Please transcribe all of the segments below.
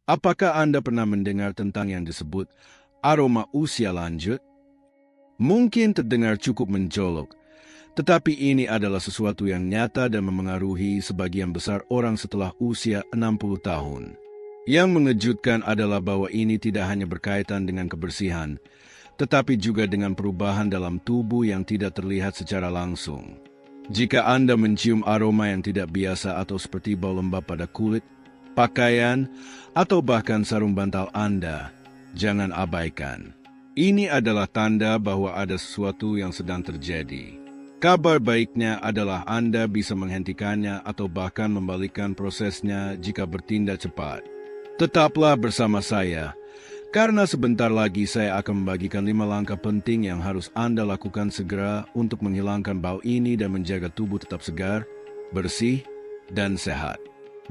Apakah Anda pernah mendengar tentang yang disebut aroma usia lanjut? Mungkin terdengar cukup mencolok, tetapi ini adalah sesuatu yang nyata dan memengaruhi sebagian besar orang setelah usia 60 tahun. Yang mengejutkan adalah bahwa ini tidak hanya berkaitan dengan kebersihan, tetapi juga dengan perubahan dalam tubuh yang tidak terlihat secara langsung. Jika Anda mencium aroma yang tidak biasa atau seperti bau lembab pada kulit, pakaian, atau bahkan sarung bantal Anda, jangan abaikan. Ini adalah tanda bahwa ada sesuatu yang sedang terjadi. Kabar baiknya adalah Anda bisa menghentikannya atau bahkan membalikkan prosesnya jika bertindak cepat. Tetaplah bersama saya, karena sebentar lagi saya akan membagikan 5 langkah penting yang harus Anda lakukan segera untuk menghilangkan bau ini dan menjaga tubuh tetap segar, bersih, dan sehat.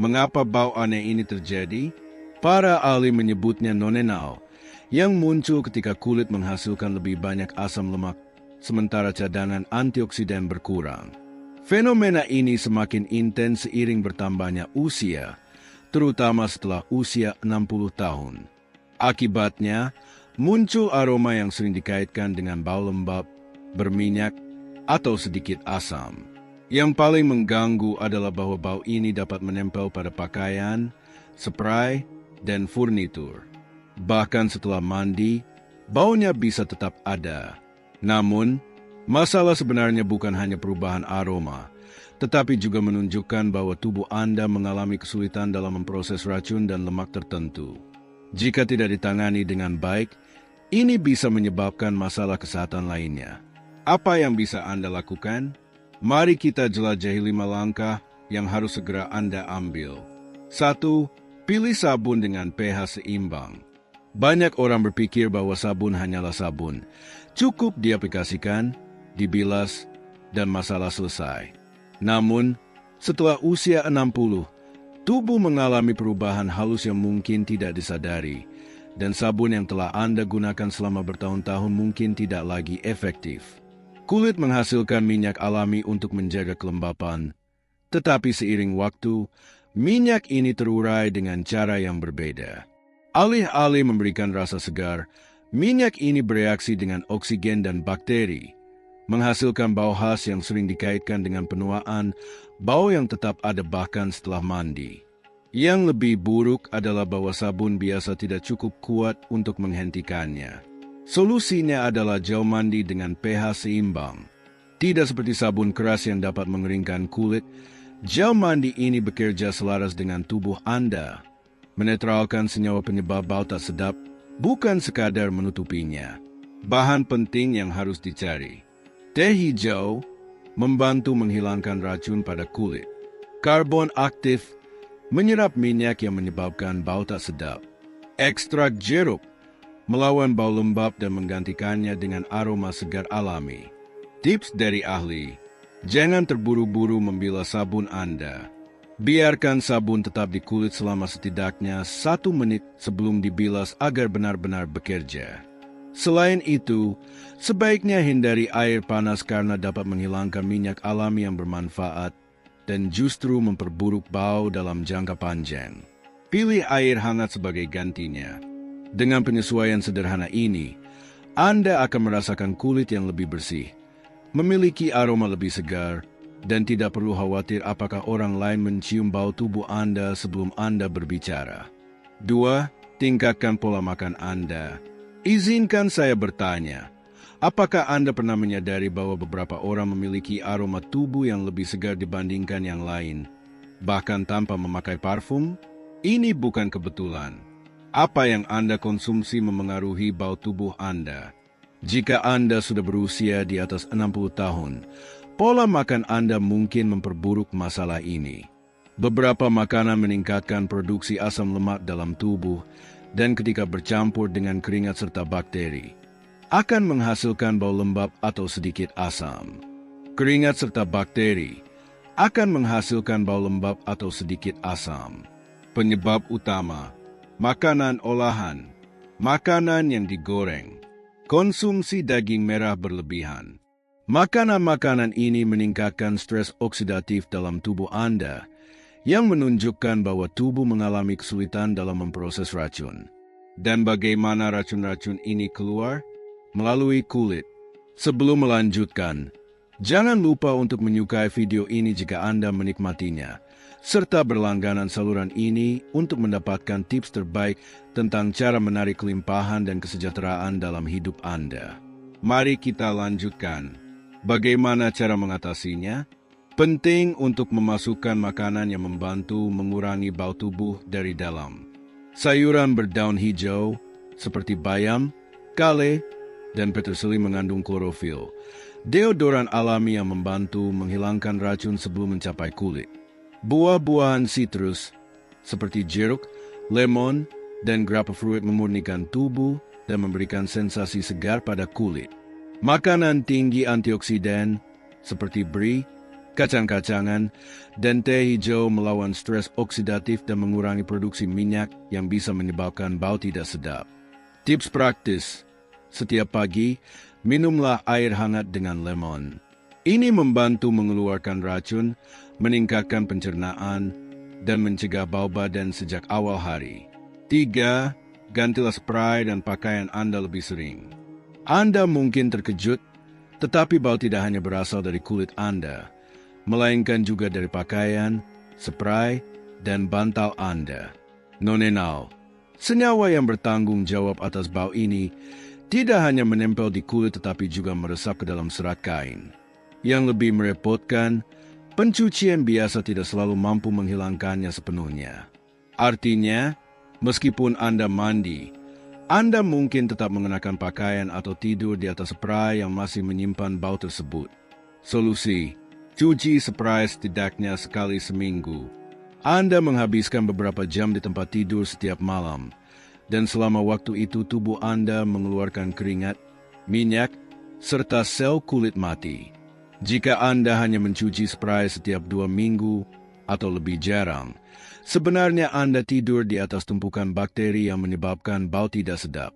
Mengapa bau aneh ini terjadi? Para ahli menyebutnya nonenal, yang muncul ketika kulit menghasilkan lebih banyak asam lemak, sementara cadangan antioksidan berkurang. Fenomena ini semakin intens seiring bertambahnya usia, terutama setelah usia 60 tahun. Akibatnya, muncul aroma yang sering dikaitkan dengan bau lembab, berminyak, atau sedikit asam. Yang paling mengganggu adalah bahwa bau ini dapat menempel pada pakaian, spray, dan furnitur. Bahkan setelah mandi, baunya bisa tetap ada. Namun, masalah sebenarnya bukan hanya perubahan aroma, tetapi juga menunjukkan bahwa tubuh Anda mengalami kesulitan dalam memproses racun dan lemak tertentu. Jika tidak ditangani dengan baik, ini bisa menyebabkan masalah kesehatan lainnya. Apa yang bisa Anda lakukan? Mari kita jelajahi 5 langkah yang harus segera Anda ambil. 1. Pilih sabun dengan pH seimbang. Banyak orang berpikir bahwa sabun hanyalah sabun. Cukup diaplikasikan, dibilas, dan masalah selesai. Namun, setelah usia 60, tubuh mengalami perubahan halus yang mungkin tidak disadari, dan sabun yang telah Anda gunakan selama bertahun-tahun mungkin tidak lagi efektif. Kulit menghasilkan minyak alami untuk menjaga kelembapan, tetapi seiring waktu, minyak ini terurai dengan cara yang berbeda. Alih-alih memberikan rasa segar, minyak ini bereaksi dengan oksigen dan bakteri, menghasilkan bau khas yang sering dikaitkan dengan penuaan, bau yang tetap ada bahkan setelah mandi. Yang lebih buruk adalah bahwa sabun biasa tidak cukup kuat untuk menghentikannya. Solusinya adalah gel mandi dengan pH seimbang. Tidak seperti sabun keras yang dapat mengeringkan kulit, gel mandi ini bekerja selaras dengan tubuh Anda, menetralkan senyawa penyebab bau tak sedap, bukan sekadar menutupinya. Bahan penting yang harus dicari. Teh hijau membantu menghilangkan racun pada kulit. Karbon aktif menyerap minyak yang menyebabkan bau tak sedap. Ekstrak jeruk melawan bau lembab dan menggantikannya dengan aroma segar alami. Tips dari ahli, jangan terburu-buru membilas sabun Anda. Biarkan sabun tetap di kulit selama setidaknya 1 menit sebelum dibilas agar benar-benar bekerja. Selain itu, sebaiknya hindari air panas karena dapat menghilangkan minyak alami yang bermanfaat dan justru memperburuk bau dalam jangka panjang. Pilih air hangat sebagai gantinya. Dengan penyesuaian sederhana ini, Anda akan merasakan kulit yang lebih bersih, memiliki aroma lebih segar, dan tidak perlu khawatir apakah orang lain mencium bau tubuh Anda sebelum Anda berbicara. 2. Tingkatkan pola makan Anda. Izinkan saya bertanya, apakah Anda pernah menyadari bahwa beberapa orang memiliki aroma tubuh yang lebih segar dibandingkan yang lain, bahkan tanpa memakai parfum? Ini bukan kebetulan. Apa yang Anda konsumsi memengaruhi bau tubuh Anda. Jika Anda sudah berusia di atas 60 tahun, pola makan Anda mungkin memperburuk masalah ini. Beberapa makanan meningkatkan produksi asam lemak dalam tubuh, dan ketika bercampur dengan keringat serta bakteri, akan menghasilkan bau lembab atau sedikit asam. Keringat serta bakteri akan menghasilkan bau lembab atau sedikit asam. Penyebab utama, makanan olahan, makanan yang digoreng, konsumsi daging merah berlebihan. Makanan-makanan ini meningkatkan stres oksidatif dalam tubuh Anda, yang menunjukkan bahwa tubuh mengalami kesulitan dalam memproses racun. Dan bagaimana racun-racun ini keluar? Melalui kulit. Sebelum melanjutkan, jangan lupa untuk menyukai video ini jika Anda menikmatinya, serta berlangganan saluran ini untuk mendapatkan tips terbaik tentang cara menarik kelimpahan dan kesejahteraan dalam hidup Anda. Mari kita lanjutkan. Bagaimana cara mengatasinya? Penting untuk memasukkan makanan yang membantu mengurangi bau tubuh dari dalam. Sayuran berdaun hijau seperti bayam, kale, dan peterseli mengandung klorofil, deodoran alami yang membantu menghilangkan racun sebelum mencapai kulit. Buah-buahan sitrus seperti jeruk, lemon, dan grapefruit memurnikan tubuh dan memberikan sensasi segar pada kulit. Makanan tinggi antioksidan seperti beri, kacang-kacangan, dan teh hijau melawan stres oksidatif dan mengurangi produksi minyak yang bisa menyebabkan bau tidak sedap. Tips praktis: setiap pagi, minumlah air hangat dengan lemon. Ini membantu mengeluarkan racun, meningkatkan pencernaan, dan mencegah bau badan sejak awal hari. 3. Gantilah spray dan pakaian Anda lebih sering. Anda mungkin terkejut, tetapi bau tidak hanya berasal dari kulit Anda, melainkan juga dari pakaian, spray, dan bantal Anda. Nonenal, senyawa yang bertanggung jawab atas bau ini, tidak hanya menempel di kulit tetapi juga meresap ke dalam serat kain. Yang lebih merepotkan, pencucian biasa tidak selalu mampu menghilangkannya sepenuhnya. Artinya, meskipun Anda mandi, Anda mungkin tetap mengenakan pakaian atau tidur di atas spray yang masih menyimpan bau tersebut. Solusi: cuci spray setidaknya sekali seminggu. Anda menghabiskan beberapa jam di tempat tidur setiap malam, dan selama waktu itu tubuh Anda mengeluarkan keringat, minyak, serta sel kulit mati. Jika Anda hanya mencuci spray setiap 2 minggu atau lebih jarang, sebenarnya Anda tidur di atas tumpukan bakteri yang menyebabkan bau tidak sedap.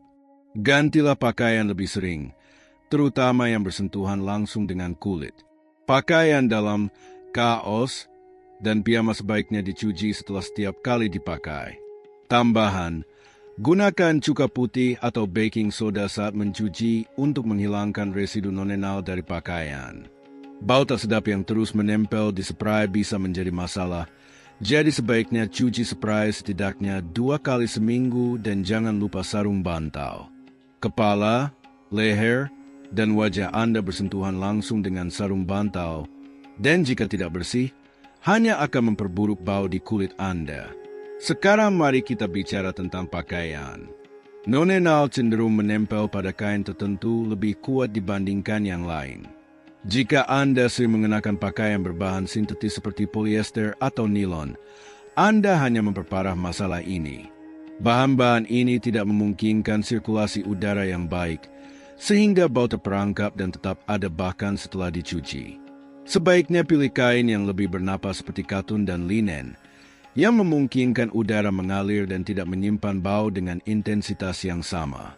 Gantilah pakaian lebih sering, terutama yang bersentuhan langsung dengan kulit. Pakaian dalam, kaos, dan piyama sebaiknya dicuci setelah setiap kali dipakai. Tambahan: gunakan cuka putih atau baking soda saat mencuci untuk menghilangkan residu nonenal dari pakaian. Bau tak sedap yang terus menempel di spray bisa menjadi masalah, jadi sebaiknya cuci spray setidaknya 2 kali seminggu dan jangan lupa sarung bantal. Kepala, leher, dan wajah Anda bersentuhan langsung dengan sarung bantal, dan jika tidak bersih, hanya akan memperburuk bau di kulit Anda. Sekarang mari kita bicara tentang pakaian. Nonenal cenderung menempel pada kain tertentu lebih kuat dibandingkan yang lain. Jika Anda sering mengenakan pakaian berbahan sintetis seperti polyester atau nilon, Anda hanya memperparah masalah ini. Bahan-bahan ini tidak memungkinkan sirkulasi udara yang baik, sehingga bau terperangkap dan tetap ada bahkan setelah dicuci. Sebaiknya pilih kain yang lebih bernapas seperti katun dan linen, yang memungkinkan udara mengalir dan tidak menyimpan bau dengan intensitas yang sama.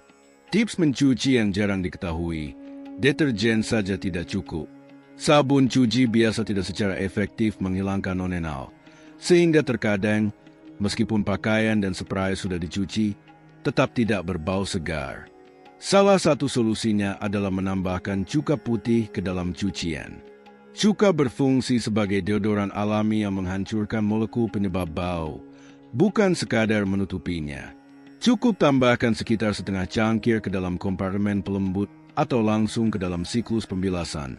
Tips mencuci yang jarang diketahui: deterjen saja tidak cukup. Sabun cuci biasa tidak secara efektif menghilangkan nonenal, sehingga terkadang, meskipun pakaian dan spray sudah dicuci, tetap tidak berbau segar. Salah satu solusinya adalah menambahkan cuka putih ke dalam cucian. Cuka berfungsi sebagai deodoran alami yang menghancurkan molekul penyebab bau, bukan sekadar menutupinya. Cukup tambahkan sekitar setengah cangkir ke dalam kompartemen pelembut atau langsung ke dalam siklus pembilasan,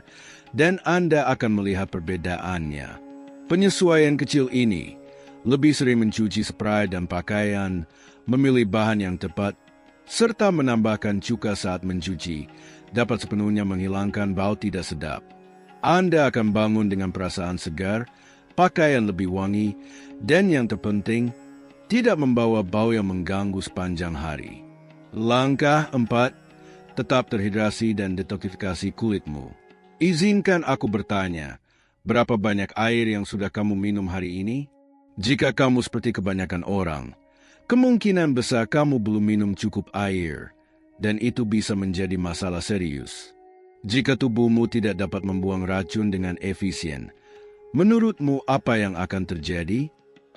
dan Anda akan melihat perbedaannya. Penyesuaian kecil ini, lebih sering mencuci spray dan pakaian, memilih bahan yang tepat, serta menambahkan cuka saat mencuci, dapat sepenuhnya menghilangkan bau tidak sedap. Anda akan bangun dengan perasaan segar, pakaian lebih wangi, dan yang terpenting, tidak membawa bau yang mengganggu sepanjang hari. Langkah 4. Tetap terhidrasi dan detoksifikasi kulitmu. Izinkan aku bertanya, berapa banyak air yang sudah kamu minum hari ini? Jika kamu seperti kebanyakan orang, kemungkinan besar kamu belum minum cukup air, dan itu bisa menjadi masalah serius. Jika tubuhmu tidak dapat membuang racun dengan efisien, menurutmu apa yang akan terjadi?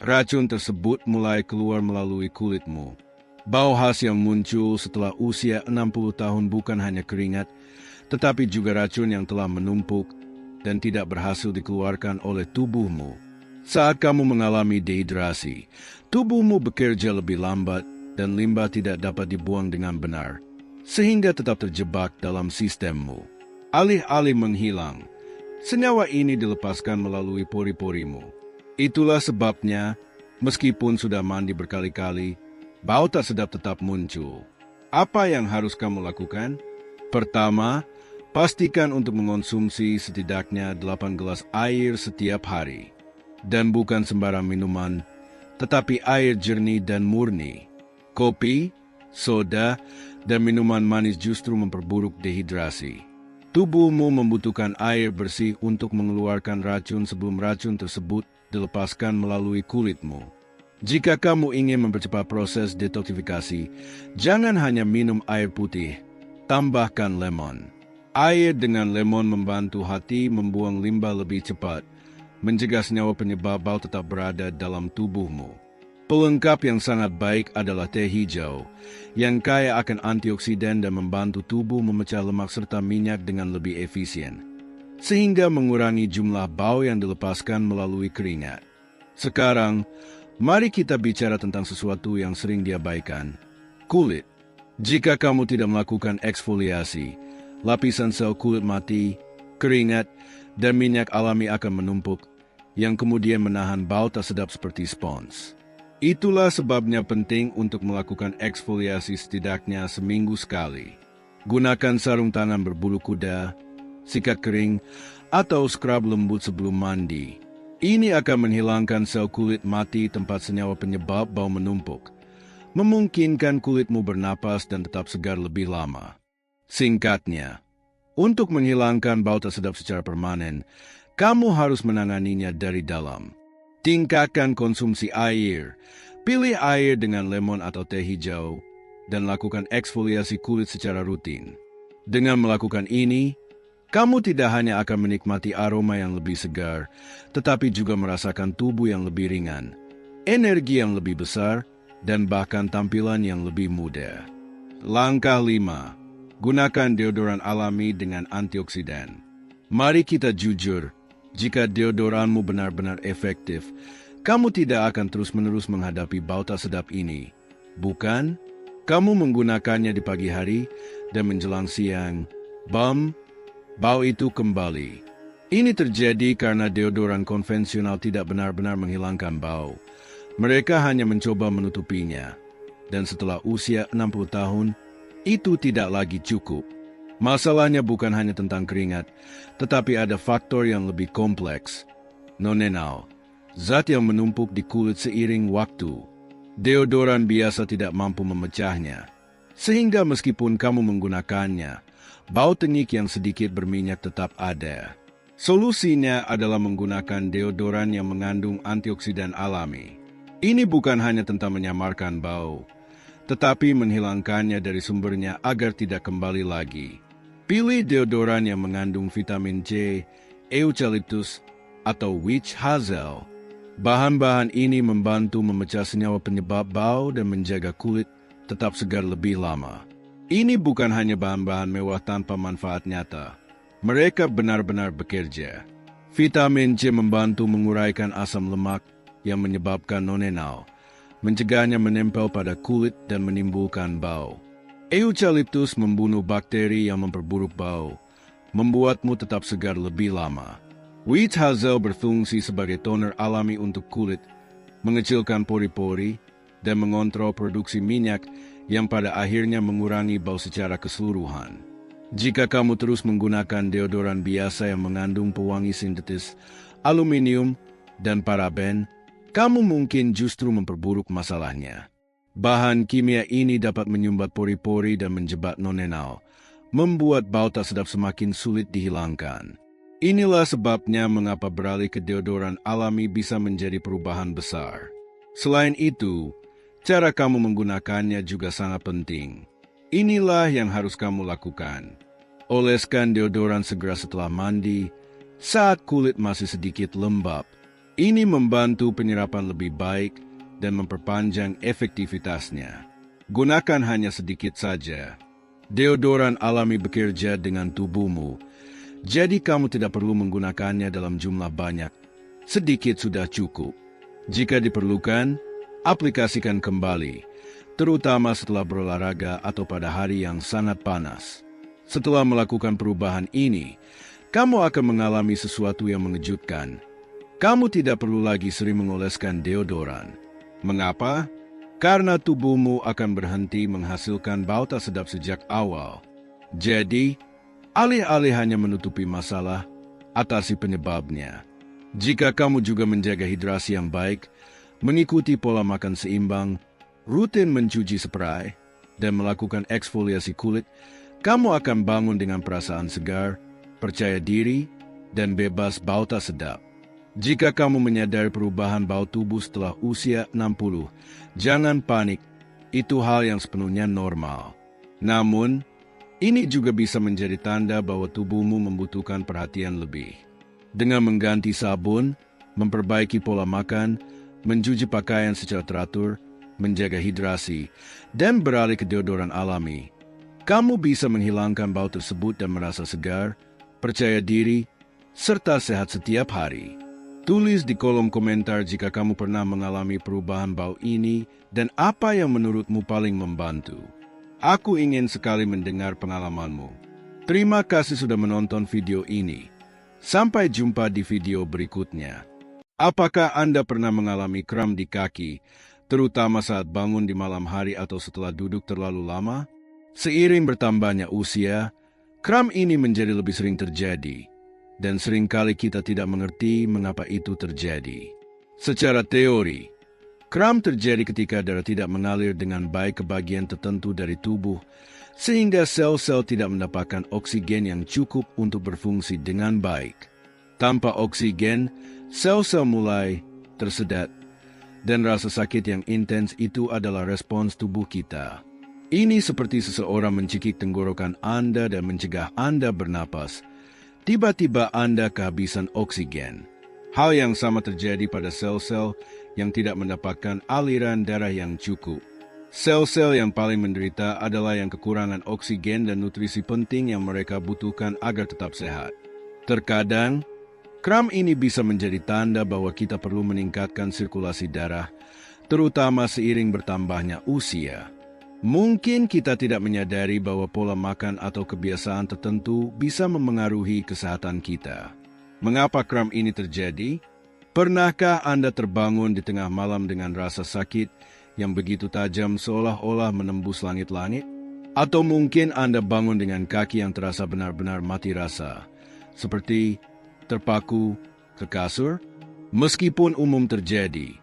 Racun tersebut mulai keluar melalui kulitmu. Bau khas yang muncul setelah usia 60 tahun bukan hanya keringat, tetapi juga racun yang telah menumpuk dan tidak berhasil dikeluarkan oleh tubuhmu. Saat kamu mengalami dehidrasi, tubuhmu bekerja lebih lambat dan limbah tidak dapat dibuang dengan benar, sehingga tetap terjebak dalam sistemmu. Alih-alih menghilang, senyawa ini dilepaskan melalui pori-porimu. Itulah sebabnya, meskipun sudah mandi berkali-kali, bau tak sedap tetap muncul. Apa yang harus kamu lakukan? Pertama, pastikan untuk mengonsumsi setidaknya 8 gelas air setiap hari. Dan bukan sembarang minuman, tetapi air jernih dan murni. Kopi, soda, dan minuman manis justru memperburuk dehidrasi. Tubuhmu membutuhkan air bersih untuk mengeluarkan racun sebelum racun tersebut dilepaskan melalui kulitmu. Jika kamu ingin mempercepat proses detoksifikasi, jangan hanya minum air putih, tambahkan lemon. Air dengan lemon membantu hati membuang limbah lebih cepat, mencegah senyawa penyebab bau tetap berada dalam tubuhmu. Pelengkap yang sangat baik adalah teh hijau, yang kaya akan antioksidan dan membantu tubuh memecah lemak serta minyak dengan lebih efisien, sehingga mengurangi jumlah bau yang dilepaskan melalui keringat. Sekarang, mari kita bicara tentang sesuatu yang sering diabaikan, kulit. Jika kamu tidak melakukan eksfoliasi, lapisan sel kulit mati, keringat, dan minyak alami akan menumpuk, yang kemudian menahan bau tak sedap seperti spons. Itulah sebabnya penting untuk melakukan eksfoliasi setidaknya seminggu sekali. Gunakan sarung tangan berbulu kuda, sikat kering, atau scrub lembut sebelum mandi. Ini akan menghilangkan sel kulit mati tempat senyawa penyebab bau menumpuk, memungkinkan kulitmu bernapas dan tetap segar lebih lama. Singkatnya, untuk menghilangkan bau tak sedap secara permanen, kamu harus menanganinya dari dalam. Tingkatkan konsumsi air, pilih air dengan lemon atau teh hijau, dan lakukan eksfoliasi kulit secara rutin. Dengan melakukan ini, kamu tidak hanya akan menikmati aroma yang lebih segar, tetapi juga merasakan tubuh yang lebih ringan, energi yang lebih besar, dan bahkan tampilan yang lebih muda. Langkah 5. Gunakan deodoran alami dengan antioksidan. Mari kita jujur, jika deodoranmu benar-benar efektif, kamu tidak akan terus-menerus menghadapi bau tak sedap ini. Bukan? Kamu menggunakannya di pagi hari dan menjelang siang, bau itu kembali. Ini terjadi karena deodoran konvensional tidak benar-benar menghilangkan bau. Mereka hanya mencoba menutupinya. Dan setelah usia 60 tahun, itu tidak lagi cukup. Masalahnya bukan hanya tentang keringat, tetapi ada faktor yang lebih kompleks. Nonenal, zat yang menumpuk di kulit seiring waktu. Deodoran biasa tidak mampu memecahnya. Sehingga meskipun kamu menggunakannya, bau tengik yang sedikit berminyak tetap ada. Solusinya adalah menggunakan deodoran yang mengandung antioksidan alami. Ini bukan hanya tentang menyamarkan bau, tetapi menghilangkannya dari sumbernya agar tidak kembali lagi. Pilih deodoran yang mengandung vitamin C, eucalyptus, atau witch hazel. Bahan-bahan ini membantu memecah senyawa penyebab bau dan menjaga kulit tetap segar lebih lama. Ini bukan hanya bahan-bahan mewah tanpa manfaat nyata. Mereka benar-benar bekerja. Vitamin C membantu menguraikan asam lemak yang menyebabkan nonenal, mencegahnya menempel pada kulit dan menimbulkan bau. Eucalyptus membunuh bakteri yang memperburuk bau, membuatmu tetap segar lebih lama. Witch hazel berfungsi sebagai toner alami untuk kulit, mengecilkan pori-pori, dan mengontrol produksi minyak yang pada akhirnya mengurangi bau secara keseluruhan. Jika kamu terus menggunakan deodoran biasa yang mengandung pewangi sintetis, aluminium, dan paraben, kamu mungkin justru memperburuk masalahnya. Bahan kimia ini dapat menyumbat pori-pori dan menjebak nonenal, membuat bau tak sedap semakin sulit dihilangkan. Inilah sebabnya mengapa beralih ke deodoran alami bisa menjadi perubahan besar. Selain itu, cara kamu menggunakannya juga sangat penting. Inilah yang harus kamu lakukan. Oleskan deodoran segera setelah mandi, saat kulit masih sedikit lembab. Ini membantu penyerapan lebih baik dan memperpanjang efektivitasnya. Gunakan hanya sedikit saja. Deodoran alami bekerja dengan tubuhmu, jadi kamu tidak perlu menggunakannya dalam jumlah banyak. Sedikit sudah cukup. Jika diperlukan, aplikasikan kembali, terutama setelah berolahraga atau pada hari yang sangat panas. Setelah melakukan perubahan ini, kamu akan mengalami sesuatu yang mengejutkan. Kamu tidak perlu lagi sering mengoleskan deodoran. Mengapa? Karena tubuhmu akan berhenti menghasilkan bau tak sedap sejak awal. Jadi, alih-alih hanya menutupi masalah, atasi penyebabnya. Jika kamu juga menjaga hidrasi yang baik, mengikuti pola makan seimbang, rutin mencuci spray, dan melakukan eksfoliasi kulit, kamu akan bangun dengan perasaan segar, percaya diri, dan bebas bau tak sedap. Jika kamu menyadari perubahan bau tubuh setelah usia 60, jangan panik, itu hal yang sepenuhnya normal. Namun, ini juga bisa menjadi tanda bahwa tubuhmu membutuhkan perhatian lebih. Dengan mengganti sabun, memperbaiki pola makan, mencuci pakaian secara teratur, menjaga hidrasi, dan beralih ke deodoran alami, kamu bisa menghilangkan bau tersebut dan merasa segar, percaya diri, serta sehat setiap hari. Tulis di kolom komentar jika kamu pernah mengalami perubahan bau ini dan apa yang menurutmu paling membantu. Aku ingin sekali mendengar pengalamanmu. Terima kasih sudah menonton video ini. Sampai jumpa di video berikutnya. Apakah Anda pernah mengalami kram di kaki, terutama saat bangun di malam hari atau setelah duduk terlalu lama? Seiring bertambahnya usia, kram ini menjadi lebih sering terjadi. Dan seringkali kita tidak mengerti mengapa itu terjadi. Secara teori, kram terjadi ketika darah tidak mengalir dengan baik ke bagian tertentu dari tubuh, sehingga sel-sel tidak mendapatkan oksigen yang cukup untuk berfungsi dengan baik. Tanpa oksigen, sel-sel mulai tersedat, dan rasa sakit yang intens itu adalah respons tubuh kita. Ini seperti seseorang mencekik tenggorokan Anda dan mencegah Anda bernapas. Tiba-tiba Anda kehabisan oksigen. Hal yang sama terjadi pada sel-sel yang tidak mendapatkan aliran darah yang cukup. Sel-sel yang paling menderita adalah yang kekurangan oksigen dan nutrisi penting yang mereka butuhkan agar tetap sehat. Terkadang, kram ini bisa menjadi tanda bahwa kita perlu meningkatkan sirkulasi darah, terutama seiring bertambahnya usia. Mungkin kita tidak menyadari bahwa pola makan atau kebiasaan tertentu bisa memengaruhi kesehatan kita. Mengapa kram ini terjadi? Pernahkah Anda terbangun di tengah malam dengan rasa sakit yang begitu tajam seolah-olah menembus langit-langit? Atau mungkin Anda bangun dengan kaki yang terasa benar-benar mati rasa, seperti terpaku ke kasur? Meskipun umum terjadi,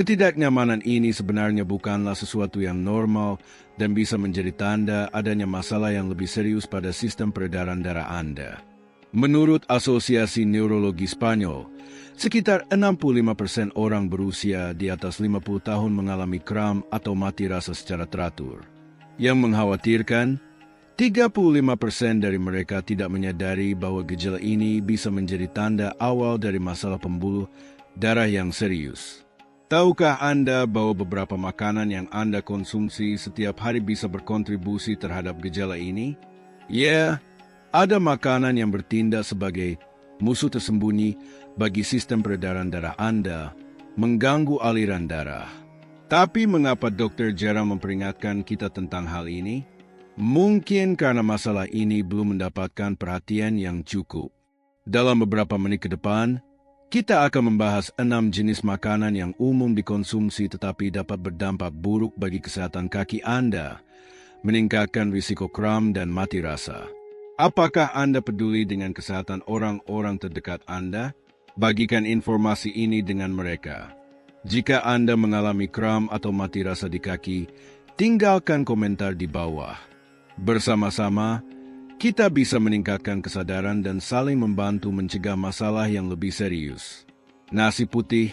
ketidaknyamanan ini sebenarnya bukanlah sesuatu yang normal dan bisa menjadi tanda adanya masalah yang lebih serius pada sistem peredaran darah Anda. Menurut Asosiasi Neurologi Spanyol, sekitar 65% orang berusia di atas 50 tahun mengalami kram atau mati rasa secara teratur. Yang mengkhawatirkan, 35% dari mereka tidak menyadari bahwa gejala ini bisa menjadi tanda awal dari masalah pembuluh darah yang serius. Tahukah Anda bahwa beberapa makanan yang Anda konsumsi setiap hari bisa berkontribusi terhadap gejala ini? Ya, ada makanan yang bertindak sebagai musuh tersembunyi bagi sistem peredaran darah Anda, mengganggu aliran darah. Tapi mengapa dokter jarang memperingatkan kita tentang hal ini? Mungkin karena masalah ini belum mendapatkan perhatian yang cukup. Dalam beberapa menit ke depan, kita akan membahas 6 jenis makanan yang umum dikonsumsi tetapi dapat berdampak buruk bagi kesehatan kaki Anda, meningkatkan risiko kram dan mati rasa. Apakah Anda peduli dengan kesehatan orang-orang terdekat Anda? Bagikan informasi ini dengan mereka. Jika Anda mengalami kram atau mati rasa di kaki, tinggalkan komentar di bawah. Bersama-sama, kita bisa meningkatkan kesadaran dan saling membantu mencegah masalah yang lebih serius. Nasi putih,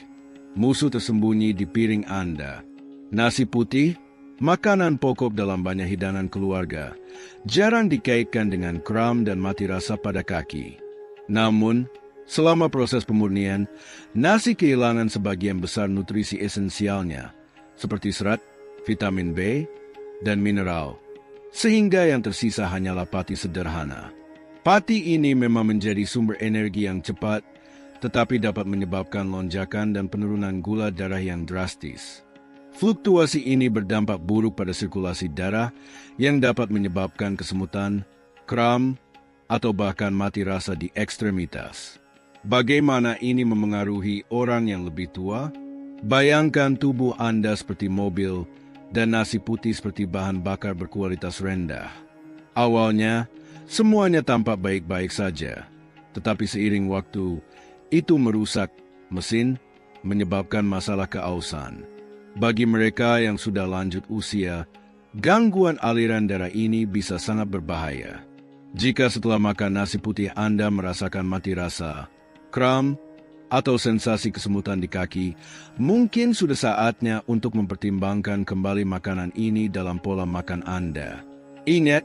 musuh tersembunyi di piring Anda. Nasi putih, makanan pokok dalam banyak hidangan keluarga, jarang dikaitkan dengan kram dan mati rasa pada kaki. Namun, Selama proses pemurnian, nasi kehilangan sebagian besar nutrisi esensialnya, seperti serat, vitamin B, dan mineral, sehingga yang tersisa hanyalah pati sederhana. Pati ini memang menjadi sumber energi yang cepat, tetapi dapat menyebabkan lonjakan dan penurunan gula darah yang drastis. Fluktuasi ini berdampak buruk pada sirkulasi darah yang dapat menyebabkan kesemutan, kram, atau bahkan mati rasa di ekstremitas. Bagaimana ini memengaruhi orang yang lebih tua? Bayangkan tubuh Anda seperti mobil dan nasi putih seperti bahan bakar berkualitas rendah. Awalnya, semuanya tampak baik-baik saja, tetapi seiring waktu, itu merusak mesin, menyebabkan masalah keausan. Bagi mereka yang sudah lanjut usia, gangguan aliran darah ini bisa sangat berbahaya. Jika setelah makan nasi putih Anda merasakan mati rasa, kram, atau sensasi kesemutan di kaki, mungkin sudah saatnya untuk mempertimbangkan kembali makanan ini dalam pola makan Anda. Ingat,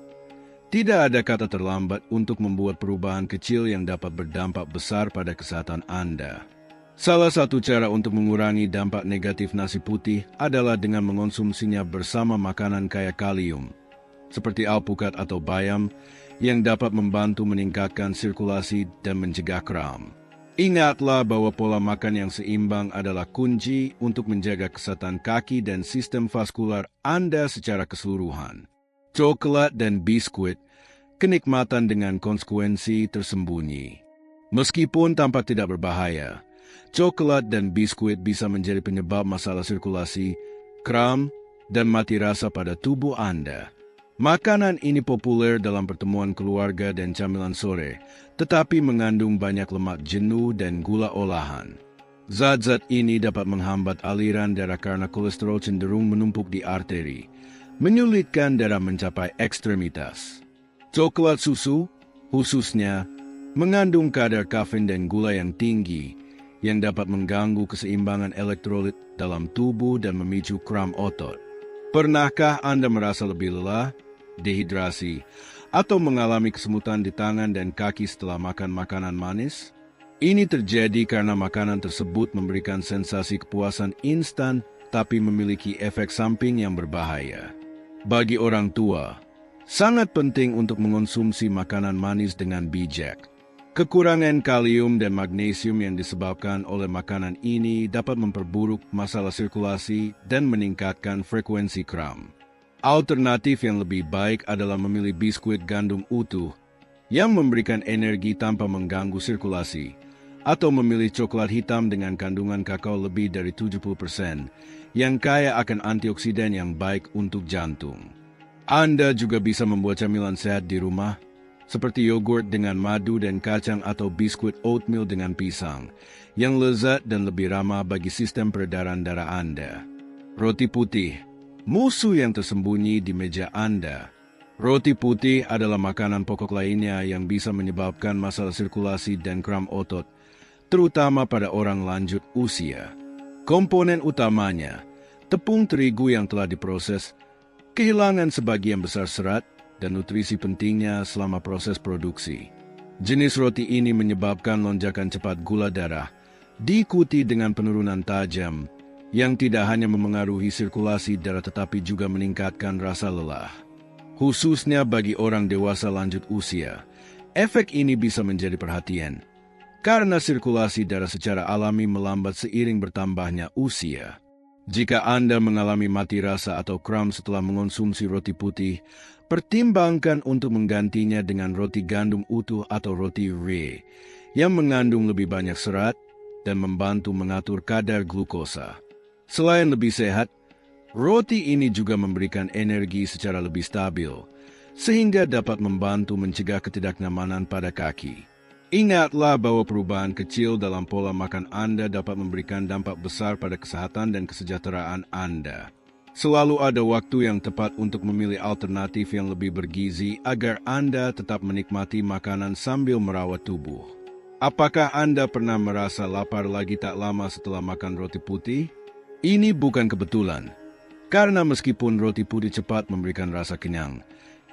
tidak ada kata terlambat untuk membuat perubahan kecil yang dapat berdampak besar pada kesehatan Anda. Salah satu cara untuk mengurangi dampak negatif nasi putih adalah dengan mengonsumsinya bersama makanan kaya kalium, seperti alpukat atau bayam, yang dapat membantu meningkatkan sirkulasi dan mencegah kram. Ingatlah bahwa pola makan yang seimbang adalah kunci untuk menjaga kesehatan kaki dan sistem vaskular Anda secara keseluruhan. Coklat dan biskuit, kenikmatan dengan konsekuensi tersembunyi. Meskipun tampak tidak berbahaya, coklat dan biskuit bisa menjadi penyebab masalah sirkulasi, kram, dan mati rasa pada tubuh Anda. Makanan ini populer dalam pertemuan keluarga dan camilan sore, tetapi mengandung banyak lemak jenuh dan gula olahan. Zat-zat ini dapat menghambat aliran darah karena kolesterol cenderung menumpuk di arteri, menyulitkan darah mencapai ekstremitas. Coklat susu, khususnya, mengandung kadar kafein dan gula yang tinggi, yang dapat mengganggu keseimbangan elektrolit dalam tubuh dan memicu kram otot. Pernahkah Anda merasa lebih lelah, dehidrasi, atau mengalami kesemutan di tangan dan kaki setelah makan makanan manis? Ini terjadi karena makanan tersebut memberikan sensasi kepuasan instan tapi memiliki efek samping yang berbahaya. Bagi orang tua, sangat penting untuk mengonsumsi makanan manis dengan bijak. Kekurangan kalium dan magnesium yang disebabkan oleh makanan ini dapat memperburuk masalah sirkulasi dan meningkatkan frekuensi kram. Alternatif yang lebih baik adalah memilih biskuit gandum utuh yang memberikan energi tanpa mengganggu sirkulasi, atau memilih coklat hitam dengan kandungan kakao lebih dari 70% yang kaya akan antioksidan yang baik untuk jantung. Anda juga bisa membuat camilan sehat di rumah, seperti yogurt dengan madu dan kacang atau biskuit oatmeal dengan pisang, yang lezat dan lebih ramah bagi sistem peredaran darah Anda. Roti putih, musuh yang tersembunyi di meja Anda. Roti putih adalah makanan pokok lainnya yang bisa menyebabkan masalah sirkulasi dan kram otot, terutama pada orang lanjut usia. Komponen utamanya, tepung terigu yang telah diproses, kehilangan sebagian besar serat dan nutrisi pentingnya selama proses produksi. Jenis roti ini menyebabkan lonjakan cepat gula darah, diikuti dengan penurunan tajam, yang tidak hanya memengaruhi sirkulasi darah tetapi juga meningkatkan rasa lelah. Khususnya bagi orang dewasa lanjut usia, efek ini bisa menjadi perhatian, karena sirkulasi darah secara alami melambat seiring bertambahnya usia. Jika Anda mengalami mati rasa atau kram setelah mengonsumsi roti putih, pertimbangkan untuk menggantinya dengan roti gandum utuh atau roti rye, yang mengandung lebih banyak serat dan membantu mengatur kadar glukosa. Selain lebih sehat, roti ini juga memberikan energi secara lebih stabil, sehingga dapat membantu mencegah ketidaknyamanan pada kaki. Ingatlah bahwa perubahan kecil dalam pola makan Anda dapat memberikan dampak besar pada kesehatan dan kesejahteraan Anda. Selalu ada waktu yang tepat untuk memilih alternatif yang lebih bergizi agar Anda tetap menikmati makanan sambil merawat tubuh. Apakah Anda pernah merasa lapar lagi tak lama setelah makan roti putih? Ini bukan kebetulan, karena meskipun roti putih cepat memberikan rasa kenyang,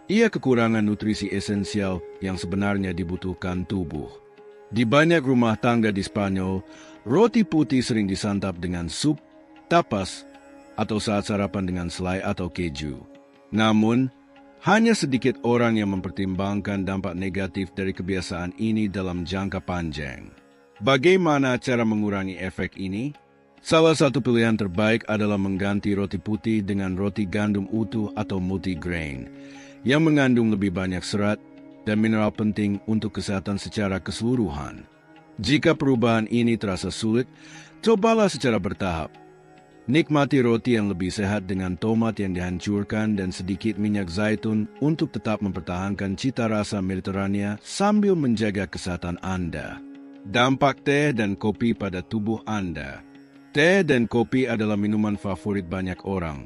ia kekurangan nutrisi esensial yang sebenarnya dibutuhkan tubuh. Di banyak rumah tangga di Spanyol, roti putih sering disantap dengan sup, tapas, atau saat sarapan dengan selai atau keju. Namun, hanya sedikit orang yang mempertimbangkan dampak negatif dari kebiasaan ini dalam jangka panjang. Bagaimana cara mengurangi efek ini? Salah satu pilihan terbaik adalah mengganti roti putih dengan roti gandum utuh atau multigrain, yang mengandung lebih banyak serat dan mineral penting untuk kesehatan secara keseluruhan. Jika perubahan ini terasa sulit, cobalah secara bertahap. Nikmati roti yang lebih sehat dengan tomat yang dihancurkan dan sedikit minyak zaitun untuk tetap mempertahankan cita rasa Mediterania sambil menjaga kesehatan Anda. Dampak teh dan kopi pada tubuh Anda. Teh dan kopi adalah minuman favorit banyak orang,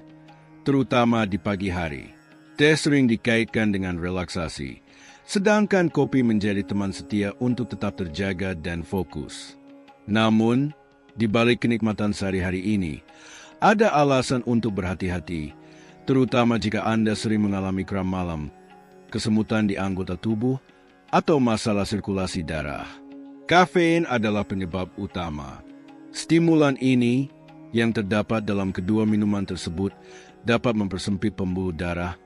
terutama di pagi hari. Teh sering dikaitkan dengan relaksasi, sedangkan kopi menjadi teman setia untuk tetap terjaga dan fokus. Namun, di balik kenikmatan sehari-hari ini, ada alasan untuk berhati-hati, terutama jika Anda sering mengalami kram malam, kesemutan di anggota tubuh, atau masalah sirkulasi darah. Kafein adalah penyebab utama. Stimulan ini, yang terdapat dalam kedua minuman tersebut, dapat mempersempit pembuluh darah,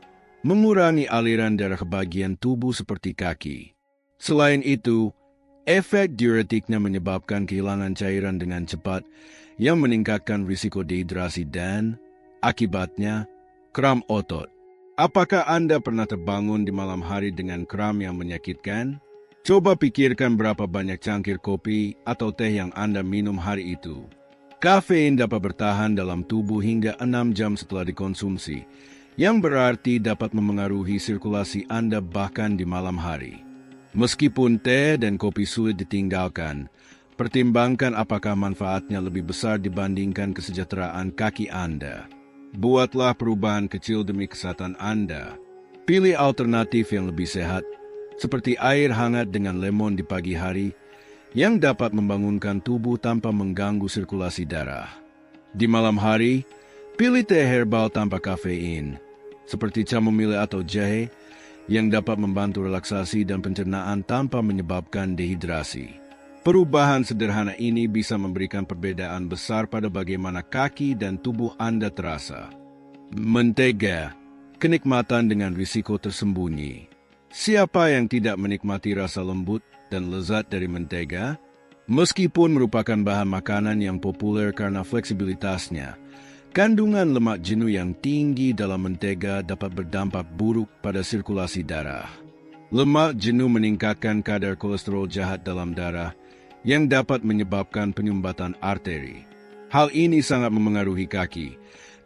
mengurangi aliran darah ke bagian tubuh seperti kaki. Selain itu, efek diuretiknya menyebabkan kehilangan cairan dengan cepat yang meningkatkan risiko dehidrasi dan, akibatnya, kram otot. Apakah Anda pernah terbangun di malam hari dengan kram yang menyakitkan? Coba pikirkan berapa banyak cangkir kopi atau teh yang Anda minum hari itu. Kafein dapat bertahan dalam tubuh hingga 6 jam setelah dikonsumsi, yang berarti dapat memengaruhi sirkulasi Anda bahkan di malam hari. Meskipun teh dan kopi sulit ditinggalkan, pertimbangkan apakah manfaatnya lebih besar dibandingkan kesejahteraan kaki Anda. Buatlah perubahan kecil demi kesehatan Anda. Pilih alternatif yang lebih sehat, seperti air hangat dengan lemon di pagi hari, yang dapat membangunkan tubuh tanpa mengganggu sirkulasi darah. Di malam hari, pilih teh herbal tanpa kafein, seperti chamomile atau jahe, yang dapat membantu relaksasi dan pencernaan tanpa menyebabkan dehidrasi. Perubahan sederhana ini bisa memberikan perbedaan besar pada bagaimana kaki dan tubuh Anda terasa. Mentega, kenikmatan dengan risiko tersembunyi. Siapa yang tidak menikmati rasa lembut dan lezat dari mentega? Meskipun merupakan bahan makanan yang populer karena fleksibilitasnya, kandungan lemak jenuh yang tinggi dalam mentega dapat berdampak buruk pada sirkulasi darah. Lemak jenuh meningkatkan kadar kolesterol jahat dalam darah yang dapat menyebabkan penyumbatan arteri. Hal ini sangat memengaruhi kaki,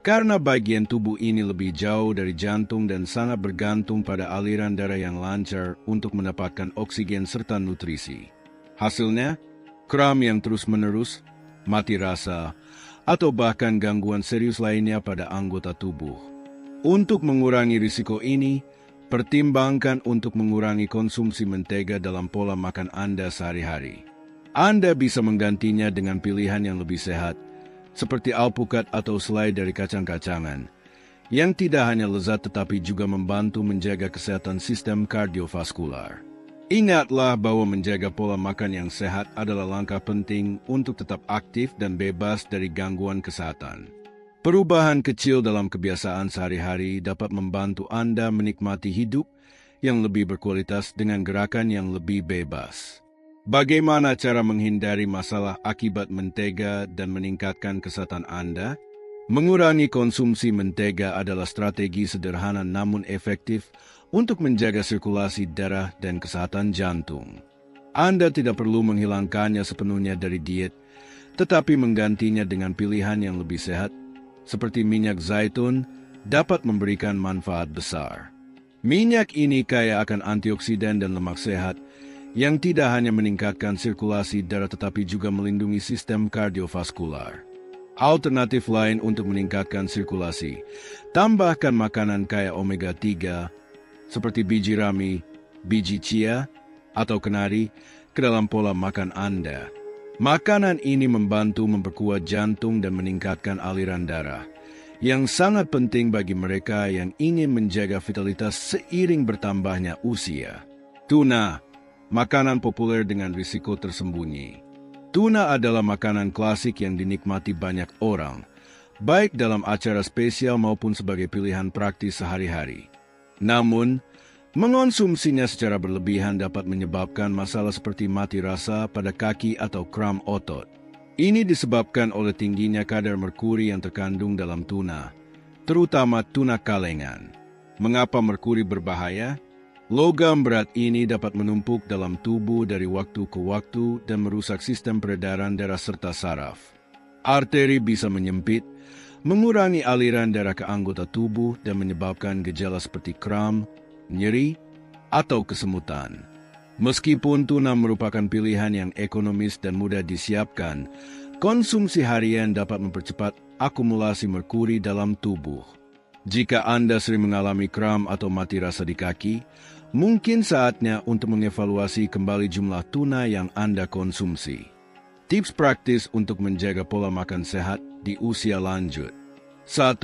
karena bagian tubuh ini lebih jauh dari jantung dan sangat bergantung pada aliran darah yang lancar untuk mendapatkan oksigen serta nutrisi. Hasilnya, kram yang terus-menerus, mati rasa, atau bahkan gangguan serius lainnya pada anggota tubuh. Untuk mengurangi risiko ini, pertimbangkan untuk mengurangi konsumsi mentega dalam pola makan Anda sehari-hari. Anda bisa menggantinya dengan pilihan yang lebih sehat, seperti alpukat atau selai dari kacang-kacangan, yang tidak hanya lezat tetapi juga membantu menjaga kesehatan sistem kardiovaskular. Ingatlah bahwa menjaga pola makan yang sehat adalah langkah penting untuk tetap aktif dan bebas dari gangguan kesehatan. Perubahan kecil dalam kebiasaan sehari-hari dapat membantu Anda menikmati hidup yang lebih berkualitas dengan gerakan yang lebih bebas. Bagaimana cara menghindari masalah akibat mentega dan meningkatkan kesehatan Anda? Mengurangi konsumsi mentega adalah strategi sederhana namun efektif untuk menjaga sirkulasi darah dan kesehatan jantung. Anda tidak perlu menghilangkannya sepenuhnya dari diet, tetapi menggantinya dengan pilihan yang lebih sehat, seperti minyak zaitun, dapat memberikan manfaat besar. Minyak ini kaya akan antioksidan dan lemak sehat, yang tidak hanya meningkatkan sirkulasi darah tetapi juga melindungi sistem kardiovaskular. Alternatif lain untuk meningkatkan sirkulasi, tambahkan makanan kaya omega-3, seperti biji rami, biji chia, atau kenari, ke dalam pola makan Anda. Makanan ini membantu memperkuat jantung dan meningkatkan aliran darah, yang sangat penting bagi mereka yang ingin menjaga vitalitas seiring bertambahnya usia. Tuna, makanan populer dengan risiko tersembunyi. Tuna adalah makanan klasik yang dinikmati banyak orang, baik dalam acara spesial maupun sebagai pilihan praktis sehari-hari. Namun, mengonsumsinya secara berlebihan dapat menyebabkan masalah seperti mati rasa pada kaki atau kram otot. Ini disebabkan oleh tingginya kadar merkuri yang terkandung dalam tuna, terutama tuna kalengan. Mengapa merkuri berbahaya? Logam berat ini dapat menumpuk dalam tubuh dari waktu ke waktu dan merusak sistem peredaran darah serta saraf. Arteri bisa menyempit, mengurangi aliran darah ke anggota tubuh dan menyebabkan gejala seperti kram, nyeri, atau kesemutan. Meskipun tuna merupakan pilihan yang ekonomis dan mudah disiapkan, konsumsi harian dapat mempercepat akumulasi merkuri dalam tubuh. Jika Anda sering mengalami kram atau mati rasa di kaki, mungkin saatnya untuk mengevaluasi kembali jumlah tuna yang Anda konsumsi. Tips praktis untuk menjaga pola makan sehat di usia lanjut. 1.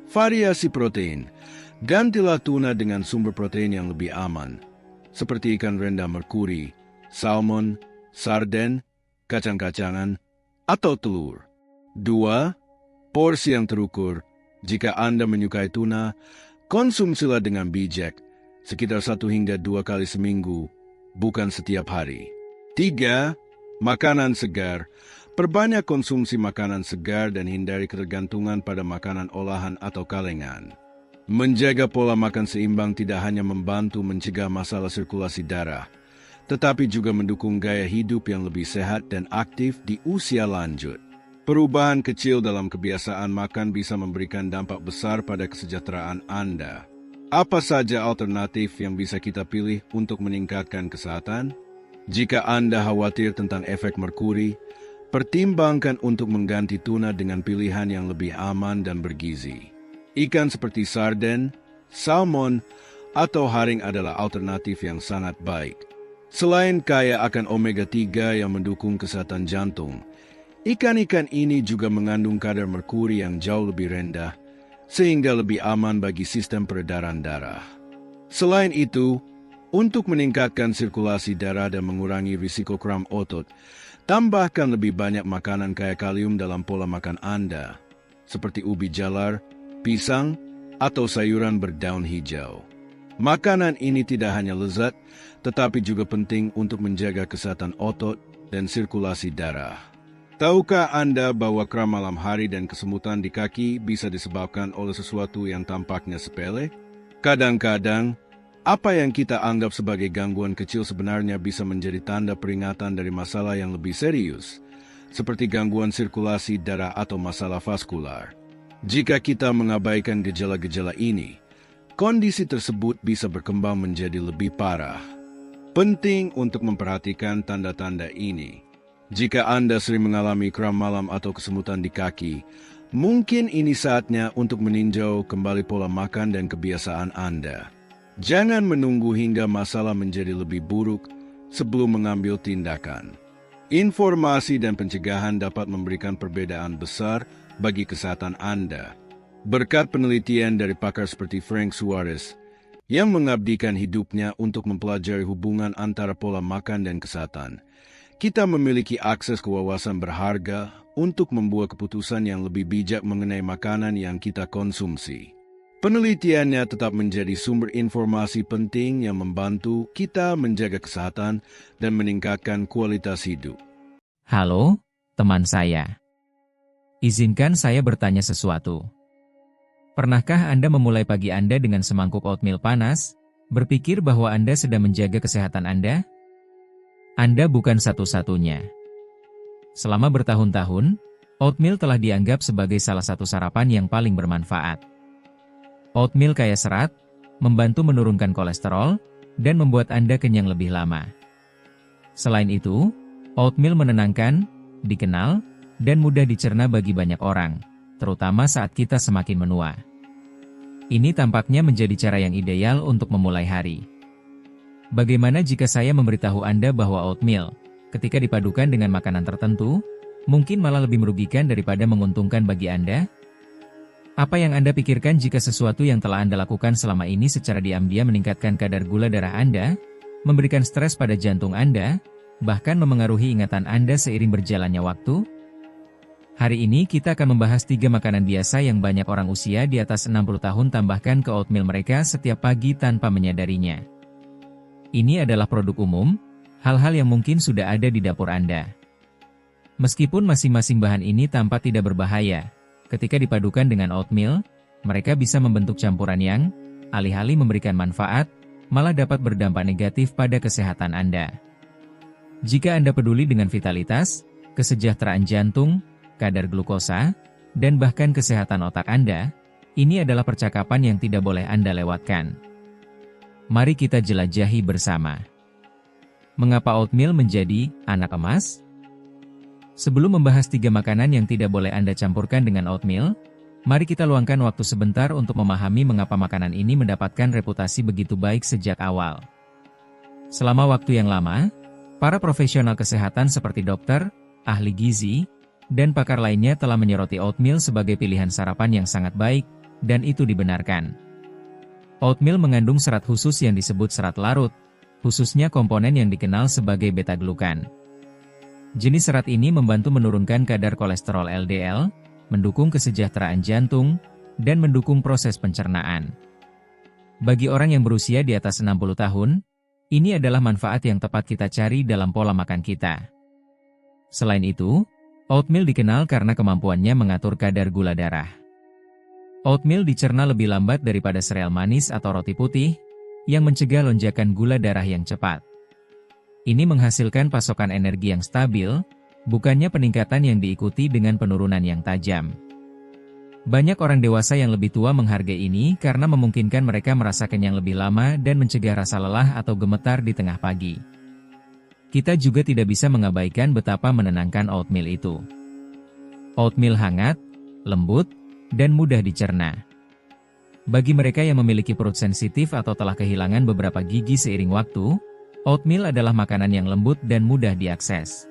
Variasi protein. Gantilah tuna dengan sumber protein yang lebih aman, seperti ikan rendah merkuri, salmon, sarden, kacang-kacangan, atau telur. 2. Porsi yang terukur. Jika Anda menyukai tuna, konsumsilah dengan bijak, sekitar 1 hingga 2 kali seminggu, bukan setiap hari. 3. Makanan segar. Perbanyak konsumsi makanan segar dan hindari ketergantungan pada makanan olahan atau kalengan. Menjaga pola makan seimbang tidak hanya membantu mencegah masalah sirkulasi darah, tetapi juga mendukung gaya hidup yang lebih sehat dan aktif di usia lanjut. Perubahan kecil dalam kebiasaan makan bisa memberikan dampak besar pada kesejahteraan Anda. Apa saja alternatif yang bisa kita pilih untuk meningkatkan kesehatan? Jika Anda khawatir tentang efek merkuri, pertimbangkan untuk mengganti tuna dengan pilihan yang lebih aman dan bergizi. Ikan seperti sarden, salmon, atau haring adalah alternatif yang sangat baik. Selain kaya akan omega-3 yang mendukung kesehatan jantung, ikan-ikan ini juga mengandung kadar merkuri yang jauh lebih rendah, sehingga lebih aman bagi sistem peredaran darah. Selain itu, untuk meningkatkan sirkulasi darah dan mengurangi risiko kram otot, tambahkan lebih banyak makanan kaya kalium dalam pola makan Anda, seperti ubi jalar, pisang, atau sayuran berdaun hijau. Makanan ini tidak hanya lezat, tetapi juga penting untuk menjaga kesehatan otot dan sirkulasi darah. Tahukah Anda bahwa kram malam hari dan kesemutan di kaki bisa disebabkan oleh sesuatu yang tampaknya sepele? Kadang-kadang, apa yang kita anggap sebagai gangguan kecil sebenarnya bisa menjadi tanda peringatan dari masalah yang lebih serius, seperti gangguan sirkulasi darah atau masalah vaskular. Jika kita mengabaikan gejala-gejala ini, kondisi tersebut bisa berkembang menjadi lebih parah. Penting untuk memperhatikan tanda-tanda ini. Jika Anda sering mengalami kram malam atau kesemutan di kaki, mungkin ini saatnya untuk meninjau kembali pola makan dan kebiasaan Anda. Jangan menunggu hingga masalah menjadi lebih buruk sebelum mengambil tindakan. Informasi dan pencegahan dapat memberikan perbedaan besar bagi kesehatan Anda. Berkat penelitian dari pakar seperti Frank Suarez, yang mengabdikan hidupnya untuk mempelajari hubungan antara pola makan dan kesehatan, kita memiliki akses ke wawasan berharga untuk membuat keputusan yang lebih bijak mengenai makanan yang kita konsumsi. Penelitiannya tetap menjadi sumber informasi penting yang membantu kita menjaga kesehatan dan meningkatkan kualitas hidup. Halo, teman saya. Izinkan saya bertanya sesuatu. Pernahkah Anda memulai pagi Anda dengan semangkuk oatmeal panas, berpikir bahwa Anda sedang menjaga kesehatan Anda? Anda bukan satu-satunya. Selama bertahun-tahun, oatmeal telah dianggap sebagai salah satu sarapan yang paling bermanfaat. Oatmeal kaya serat, membantu menurunkan kolesterol, dan membuat Anda kenyang lebih lama. Selain itu, oatmeal menenangkan, dikenal, dan mudah dicerna bagi banyak orang, terutama saat kita semakin menua. Ini tampaknya menjadi cara yang ideal untuk memulai hari. Bagaimana jika saya memberitahu Anda bahwa oatmeal, ketika dipadukan dengan makanan tertentu, mungkin malah lebih merugikan daripada menguntungkan bagi Anda? Apa yang Anda pikirkan jika sesuatu yang telah Anda lakukan selama ini secara diam-diam meningkatkan kadar gula darah Anda? memberikan stres pada jantung Anda, bahkan memengaruhi ingatan Anda seiring berjalannya waktu? Hari ini kita akan membahas 3 makanan biasa yang banyak orang usia di atas 60 tahun tambahkan ke oatmeal mereka setiap pagi tanpa menyadarinya. Ini adalah produk umum, hal-hal yang mungkin sudah ada di dapur Anda. Meskipun masing-masing bahan ini tampak tidak berbahaya, ketika dipadukan dengan oatmeal, mereka bisa membentuk campuran yang, alih-alih memberikan manfaat, malah dapat berdampak negatif pada kesehatan Anda. Jika Anda peduli dengan vitalitas, kesejahteraan jantung, kadar glukosa, dan bahkan kesehatan otak Anda, ini adalah percakapan yang tidak boleh Anda lewatkan. Mari kita jelajahi bersama. Mengapa oatmeal menjadi anak emas? Sebelum membahas 3 makanan yang tidak boleh Anda campurkan dengan oatmeal, mari kita luangkan waktu sebentar untuk memahami mengapa makanan ini mendapatkan reputasi begitu baik sejak awal. Selama waktu yang lama, para profesional kesehatan seperti dokter, ahli gizi, dan pakar lainnya telah menyoroti oatmeal sebagai pilihan sarapan yang sangat baik, dan itu dibenarkan. Oatmeal mengandung serat khusus yang disebut serat larut, khususnya komponen yang dikenal sebagai beta-glukan. Jenis serat ini membantu menurunkan kadar kolesterol LDL, mendukung kesejahteraan jantung, dan mendukung proses pencernaan. Bagi orang yang berusia di atas 60 tahun, ini adalah manfaat yang tepat kita cari dalam pola makan kita. Selain itu, oatmeal dikenal karena kemampuannya mengatur kadar gula darah. Oatmeal dicerna lebih lambat daripada sereal manis atau roti putih, yang mencegah lonjakan gula darah yang cepat. Ini menghasilkan pasokan energi yang stabil, bukannya peningkatan yang diikuti dengan penurunan yang tajam. Banyak orang dewasa yang lebih tua menghargai ini karena memungkinkan mereka merasa kenyang lebih lama dan mencegah rasa lelah atau gemetar di tengah pagi. Kita juga tidak bisa mengabaikan betapa menenangkan oatmeal itu. Oatmeal hangat, lembut, dan mudah dicerna. Bagi mereka yang memiliki perut sensitif atau telah kehilangan beberapa gigi seiring waktu, oatmeal adalah makanan yang lembut dan mudah diakses.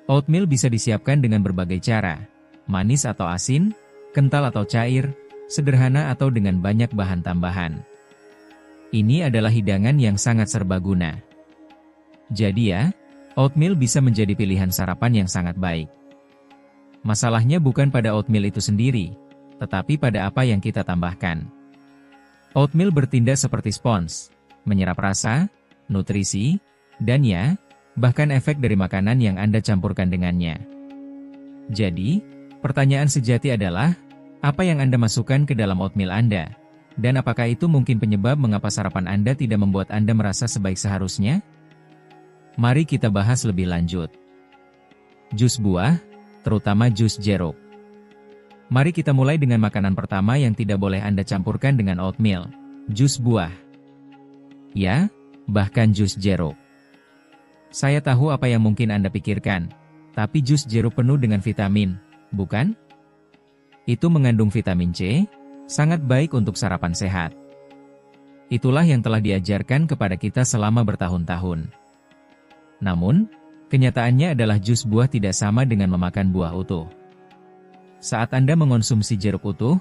Oatmeal bisa disiapkan dengan berbagai cara, manis atau asin, kental atau cair, sederhana atau dengan banyak bahan tambahan. Ini adalah hidangan yang sangat serbaguna. Jadi ya, oatmeal bisa menjadi pilihan sarapan yang sangat baik. Masalahnya bukan pada oatmeal itu sendiri, tetapi pada apa yang kita tambahkan. Oatmeal bertindak seperti spons, menyerap rasa, nutrisi, dan ya, bahkan efek dari makanan yang Anda campurkan dengannya. Jadi, pertanyaan sejati adalah, apa yang Anda masukkan ke dalam oatmeal Anda? Dan apakah itu mungkin penyebab mengapa sarapan Anda tidak membuat Anda merasa sebaik seharusnya? Mari kita bahas lebih lanjut. Jus buah, terutama jus jeruk. Mari kita mulai dengan makanan pertama yang tidak boleh Anda campurkan dengan oatmeal, jus buah. Ya, bahkan jus jeruk. Saya tahu apa yang mungkin Anda pikirkan, tapi jus jeruk penuh dengan vitamin, bukan? Itu mengandung vitamin C, sangat baik untuk sarapan sehat. Itulah yang telah diajarkan kepada kita selama bertahun-tahun. Namun, kenyataannya adalah jus buah tidak sama dengan memakan buah utuh. Saat Anda mengonsumsi jeruk utuh,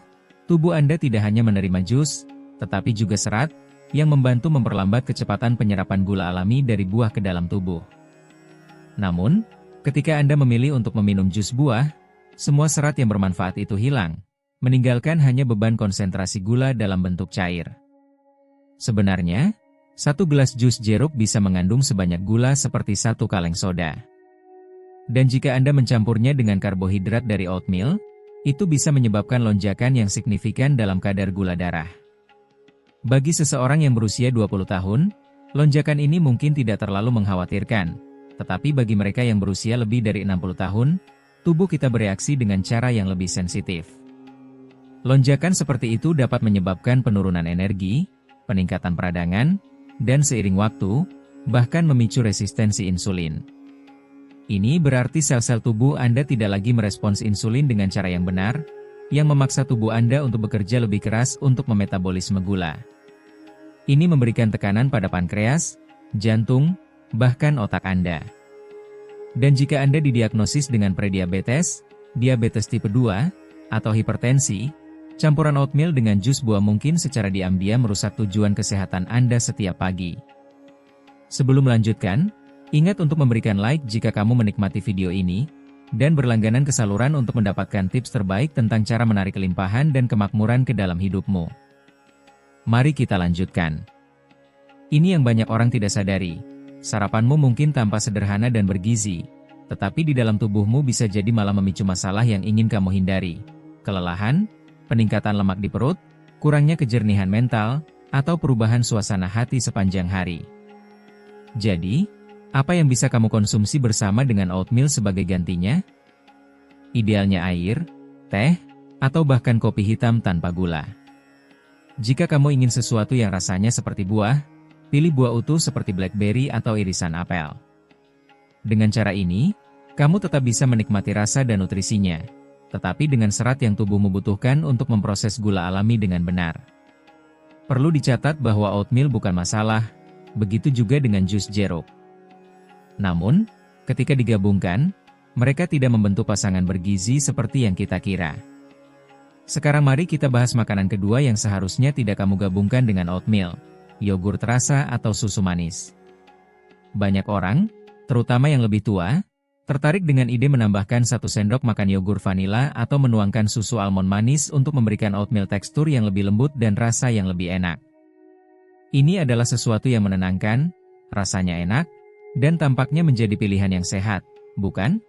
tubuh Anda tidak hanya menerima jus, tetapi juga serat, yang membantu memperlambat kecepatan penyerapan gula alami dari buah ke dalam tubuh. Namun, ketika Anda memilih untuk meminum jus buah, semua serat yang bermanfaat itu hilang, meninggalkan hanya beban konsentrasi gula dalam bentuk cair. Sebenarnya, 1 gelas jus jeruk bisa mengandung sebanyak gula seperti 1 kaleng soda. Dan jika Anda mencampurnya dengan karbohidrat dari oatmeal, itu bisa menyebabkan lonjakan yang signifikan dalam kadar gula darah. Bagi seseorang yang berusia 20 tahun, lonjakan ini mungkin tidak terlalu mengkhawatirkan, tetapi bagi mereka yang berusia lebih dari 60 tahun, tubuh kita bereaksi dengan cara yang lebih sensitif. Lonjakan seperti itu dapat menyebabkan penurunan energi, peningkatan peradangan, dan seiring waktu, bahkan memicu resistensi insulin. Ini berarti sel-sel tubuh Anda tidak lagi merespons insulin dengan cara yang benar, yang memaksa tubuh Anda untuk bekerja lebih keras untuk memetabolisme gula. Ini memberikan tekanan pada pankreas, jantung, bahkan otak Anda. Dan jika Anda didiagnosis dengan prediabetes, diabetes tipe 2, atau hipertensi, campuran oatmeal dengan jus buah mungkin secara diam-diam merusak tujuan kesehatan Anda setiap pagi. Sebelum melanjutkan, ingat untuk memberikan like jika kamu menikmati video ini, dan berlangganan ke saluran untuk mendapatkan tips terbaik tentang cara menarik kelimpahan dan kemakmuran ke dalam hidupmu. Mari kita lanjutkan. Ini yang banyak orang tidak sadari. Sarapanmu mungkin tampak sederhana dan bergizi, tetapi di dalam tubuhmu bisa jadi malah memicu masalah yang ingin kamu hindari. Kelelahan, peningkatan lemak di perut, kurangnya kejernihan mental, atau perubahan suasana hati sepanjang hari. Jadi, apa yang bisa kamu konsumsi bersama dengan oatmeal sebagai gantinya? Idealnya air, teh, atau bahkan kopi hitam tanpa gula. Jika kamu ingin sesuatu yang rasanya seperti buah, pilih buah utuh seperti blackberry atau irisan apel. Dengan cara ini, kamu tetap bisa menikmati rasa dan nutrisinya, tetapi dengan serat yang tubuhmu butuhkan untuk memproses gula alami dengan benar. Perlu dicatat bahwa oatmeal bukan masalah, begitu juga dengan jus jeruk. Namun, ketika digabungkan, mereka tidak membentuk pasangan bergizi seperti yang kita kira. Sekarang mari kita bahas makanan kedua yang seharusnya tidak kamu gabungkan dengan oatmeal, yogurt rasa atau susu manis. Banyak orang, terutama yang lebih tua, tertarik dengan ide menambahkan 1 sendok makan yogurt vanila atau menuangkan susu almond manis untuk memberikan oatmeal tekstur yang lebih lembut dan rasa yang lebih enak. Ini adalah sesuatu yang menenangkan, rasanya enak, dan tampaknya menjadi pilihan yang sehat, bukan?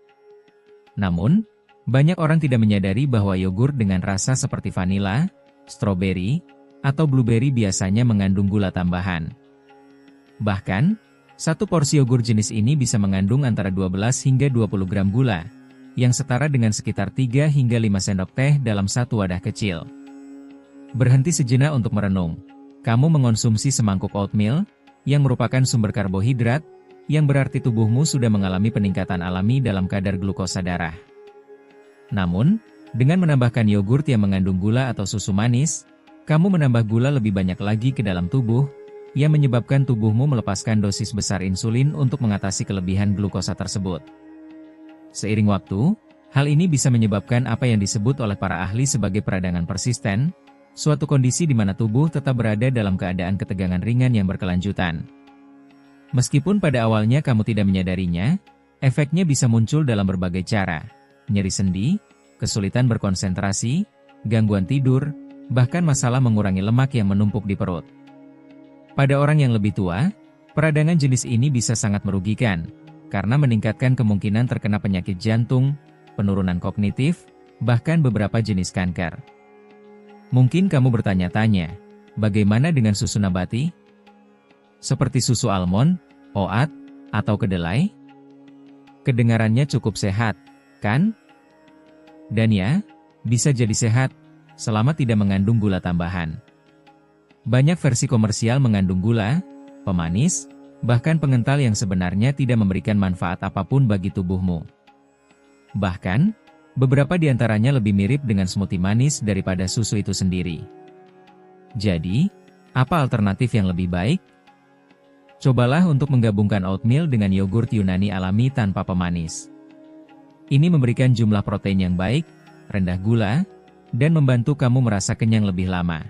Namun, banyak orang tidak menyadari bahwa yogurt dengan rasa seperti vanila, stroberi, atau blueberry biasanya mengandung gula tambahan. Bahkan, 1 porsi yogurt jenis ini bisa mengandung antara 12 hingga 20 gram gula, yang setara dengan sekitar 3 hingga 5 sendok teh dalam 1 wadah kecil. Berhenti sejenak untuk merenung. Kamu mengonsumsi semangkuk oatmeal, yang merupakan sumber karbohidrat, yang berarti tubuhmu sudah mengalami peningkatan alami dalam kadar glukosa darah. Namun, dengan menambahkan yogurt yang mengandung gula atau susu manis, kamu menambah gula lebih banyak lagi ke dalam tubuh, yang menyebabkan tubuhmu melepaskan dosis besar insulin untuk mengatasi kelebihan glukosa tersebut. Seiring waktu, hal ini bisa menyebabkan apa yang disebut oleh para ahli sebagai peradangan persisten, suatu kondisi di mana tubuh tetap berada dalam keadaan ketegangan ringan yang berkelanjutan. Meskipun pada awalnya kamu tidak menyadarinya, efeknya bisa muncul dalam berbagai cara: nyeri sendi, kesulitan berkonsentrasi, gangguan tidur, bahkan masalah mengurangi lemak yang menumpuk di perut. Pada orang yang lebih tua, peradangan jenis ini bisa sangat merugikan, karena meningkatkan kemungkinan terkena penyakit jantung, penurunan kognitif, bahkan beberapa jenis kanker. Mungkin kamu bertanya-tanya, bagaimana dengan susu nabati? Seperti susu almond, oat, atau kedelai? Kedengarannya cukup sehat, kan? Dan ya, bisa jadi sehat, selama tidak mengandung gula tambahan. Banyak versi komersial mengandung gula, pemanis, bahkan pengental yang sebenarnya tidak memberikan manfaat apapun bagi tubuhmu. Bahkan, beberapa di antaranya lebih mirip dengan smoothie manis daripada susu itu sendiri. Jadi, apa alternatif yang lebih baik? Cobalah untuk menggabungkan oatmeal dengan yogurt Yunani alami tanpa pemanis. Ini memberikan jumlah protein yang baik, rendah gula, dan membantu kamu merasa kenyang lebih lama.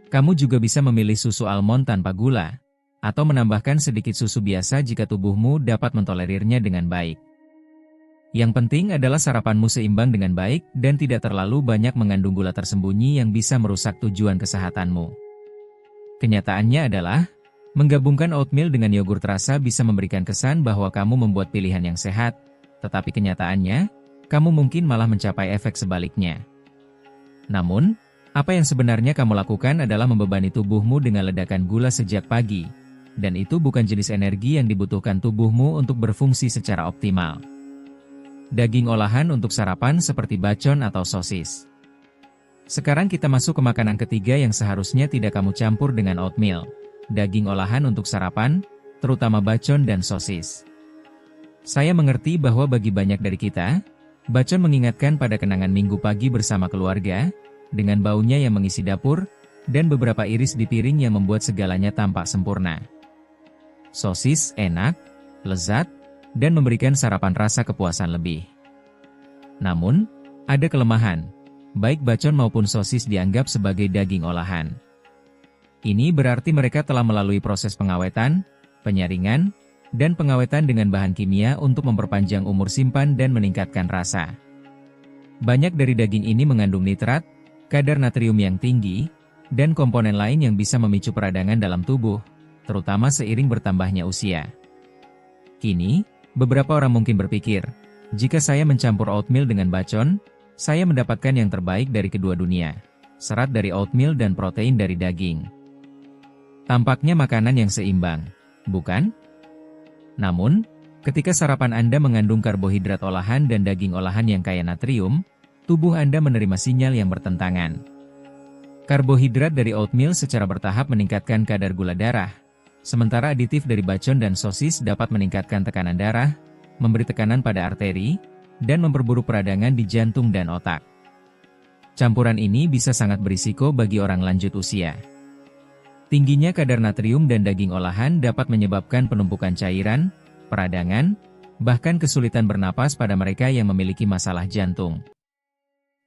Kamu juga bisa memilih susu almond tanpa gula, atau menambahkan sedikit susu biasa jika tubuhmu dapat mentolerirnya dengan baik. Yang penting adalah sarapanmu seimbang dengan baik dan tidak terlalu banyak mengandung gula tersembunyi yang bisa merusak tujuan kesehatanmu. Kenyataannya adalah, menggabungkan oatmeal dengan yogurt rasa bisa memberikan kesan bahwa kamu membuat pilihan yang sehat, tetapi kenyataannya, kamu mungkin malah mencapai efek sebaliknya. Namun, apa yang sebenarnya kamu lakukan adalah membebani tubuhmu dengan ledakan gula sejak pagi, dan itu bukan jenis energi yang dibutuhkan tubuhmu untuk berfungsi secara optimal. Daging olahan untuk sarapan seperti bacon atau sosis. Sekarang kita masuk ke makanan ketiga yang seharusnya tidak kamu campur dengan oatmeal. Daging olahan untuk sarapan, terutama bacon dan sosis. Saya mengerti bahwa bagi banyak dari kita, bacon mengingatkan pada kenangan minggu pagi bersama keluarga, dengan baunya yang mengisi dapur, dan beberapa iris di piring yang membuat segalanya tampak sempurna. Sosis enak, lezat, dan memberikan sarapan rasa kepuasan lebih. Namun, ada kelemahan. Baik bacon maupun sosis dianggap sebagai daging olahan. Ini berarti mereka telah melalui proses pengawetan, penyaringan, dan pengawetan dengan bahan kimia untuk memperpanjang umur simpan dan meningkatkan rasa. Banyak dari daging ini mengandung nitrat, kadar natrium yang tinggi, dan komponen lain yang bisa memicu peradangan dalam tubuh, terutama seiring bertambahnya usia. Kini, beberapa orang mungkin berpikir, jika saya mencampur oatmeal dengan bacon, saya mendapatkan yang terbaik dari kedua dunia, serat dari oatmeal dan protein dari daging. Tampaknya makanan yang seimbang, bukan? Namun, ketika sarapan Anda mengandung karbohidrat olahan dan daging olahan yang kaya natrium, tubuh Anda menerima sinyal yang bertentangan. Karbohidrat dari oatmeal secara bertahap meningkatkan kadar gula darah, sementara aditif dari bacon dan sosis dapat meningkatkan tekanan darah, memberi tekanan pada arteri, dan memperburuk peradangan di jantung dan otak. Campuran ini bisa sangat berisiko bagi orang lanjut usia. Tingginya kadar natrium dan daging olahan dapat menyebabkan penumpukan cairan, peradangan, bahkan kesulitan bernapas pada mereka yang memiliki masalah jantung.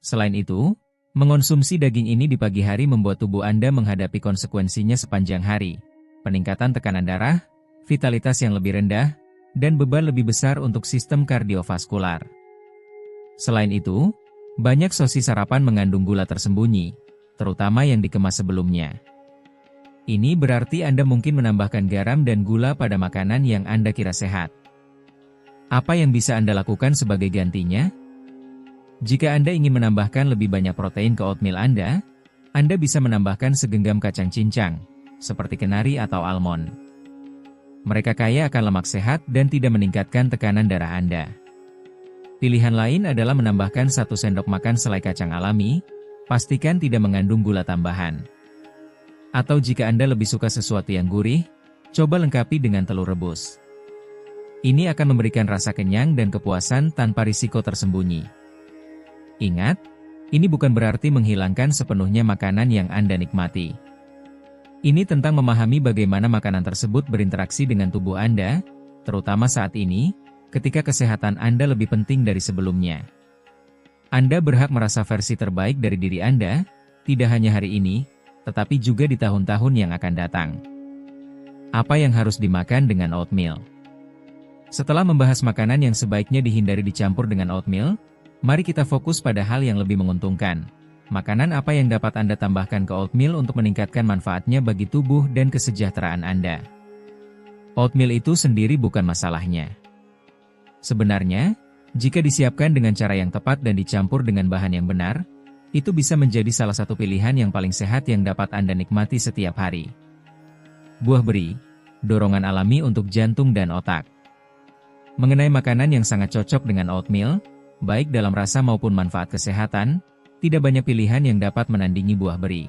Selain itu, mengonsumsi daging ini di pagi hari membuat tubuh Anda menghadapi konsekuensinya sepanjang hari, peningkatan tekanan darah, vitalitas yang lebih rendah, dan beban lebih besar untuk sistem kardiovaskular. Selain itu, banyak sosis sarapan mengandung gula tersembunyi, terutama yang dikemas sebelumnya. Ini berarti Anda mungkin menambahkan garam dan gula pada makanan yang Anda kira sehat. Apa yang bisa Anda lakukan sebagai gantinya? Jika Anda ingin menambahkan lebih banyak protein ke oatmeal Anda bisa menambahkan segenggam kacang cincang, seperti kenari atau almond. Mereka kaya akan lemak sehat dan tidak meningkatkan tekanan darah Anda. Pilihan lain adalah menambahkan 1 sendok makan selai kacang alami, pastikan tidak mengandung gula tambahan. Atau jika Anda lebih suka sesuatu yang gurih, coba lengkapi dengan telur rebus. Ini akan memberikan rasa kenyang dan kepuasan tanpa risiko tersembunyi. Ingat, ini bukan berarti menghilangkan sepenuhnya makanan yang Anda nikmati. Ini tentang memahami bagaimana makanan tersebut berinteraksi dengan tubuh Anda, terutama saat ini, ketika kesehatan Anda lebih penting dari sebelumnya. Anda berhak merasa versi terbaik dari diri Anda, tidak hanya hari ini, tetapi juga di tahun-tahun yang akan datang. Apa yang harus dimakan dengan oatmeal? Setelah membahas makanan yang sebaiknya dihindari dicampur dengan oatmeal, mari kita fokus pada hal yang lebih menguntungkan. Makanan apa yang dapat Anda tambahkan ke oatmeal untuk meningkatkan manfaatnya bagi tubuh dan kesejahteraan Anda? Oatmeal itu sendiri bukan masalahnya. Sebenarnya, jika disiapkan dengan cara yang tepat dan dicampur dengan bahan yang benar, itu bisa menjadi salah satu pilihan yang paling sehat yang dapat Anda nikmati setiap hari. Buah beri, dorongan alami untuk jantung dan otak. Mengenai makanan yang sangat cocok dengan oatmeal, baik dalam rasa maupun manfaat kesehatan, tidak banyak pilihan yang dapat menandingi buah beri.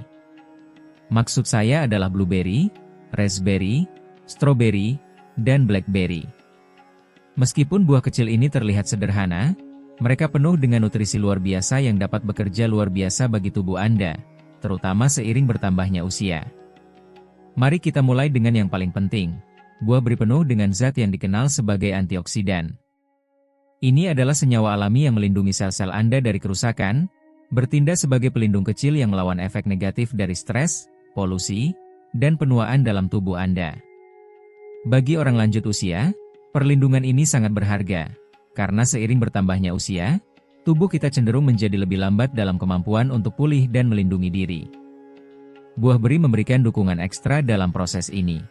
Maksud saya adalah blueberry, raspberry, strawberry, dan blackberry. Meskipun buah kecil ini terlihat sederhana, mereka penuh dengan nutrisi luar biasa yang dapat bekerja luar biasa bagi tubuh Anda, terutama seiring bertambahnya usia. Mari kita mulai dengan yang paling penting. Buah beri penuh dengan zat yang dikenal sebagai antioksidan. Ini adalah senyawa alami yang melindungi sel-sel Anda dari kerusakan, bertindak sebagai pelindung kecil yang melawan efek negatif dari stres, polusi, dan penuaan dalam tubuh Anda. Bagi orang lanjut usia, perlindungan ini sangat berharga. Karena seiring bertambahnya usia, tubuh kita cenderung menjadi lebih lambat dalam kemampuan untuk pulih dan melindungi diri. Buah beri memberikan dukungan ekstra dalam proses ini.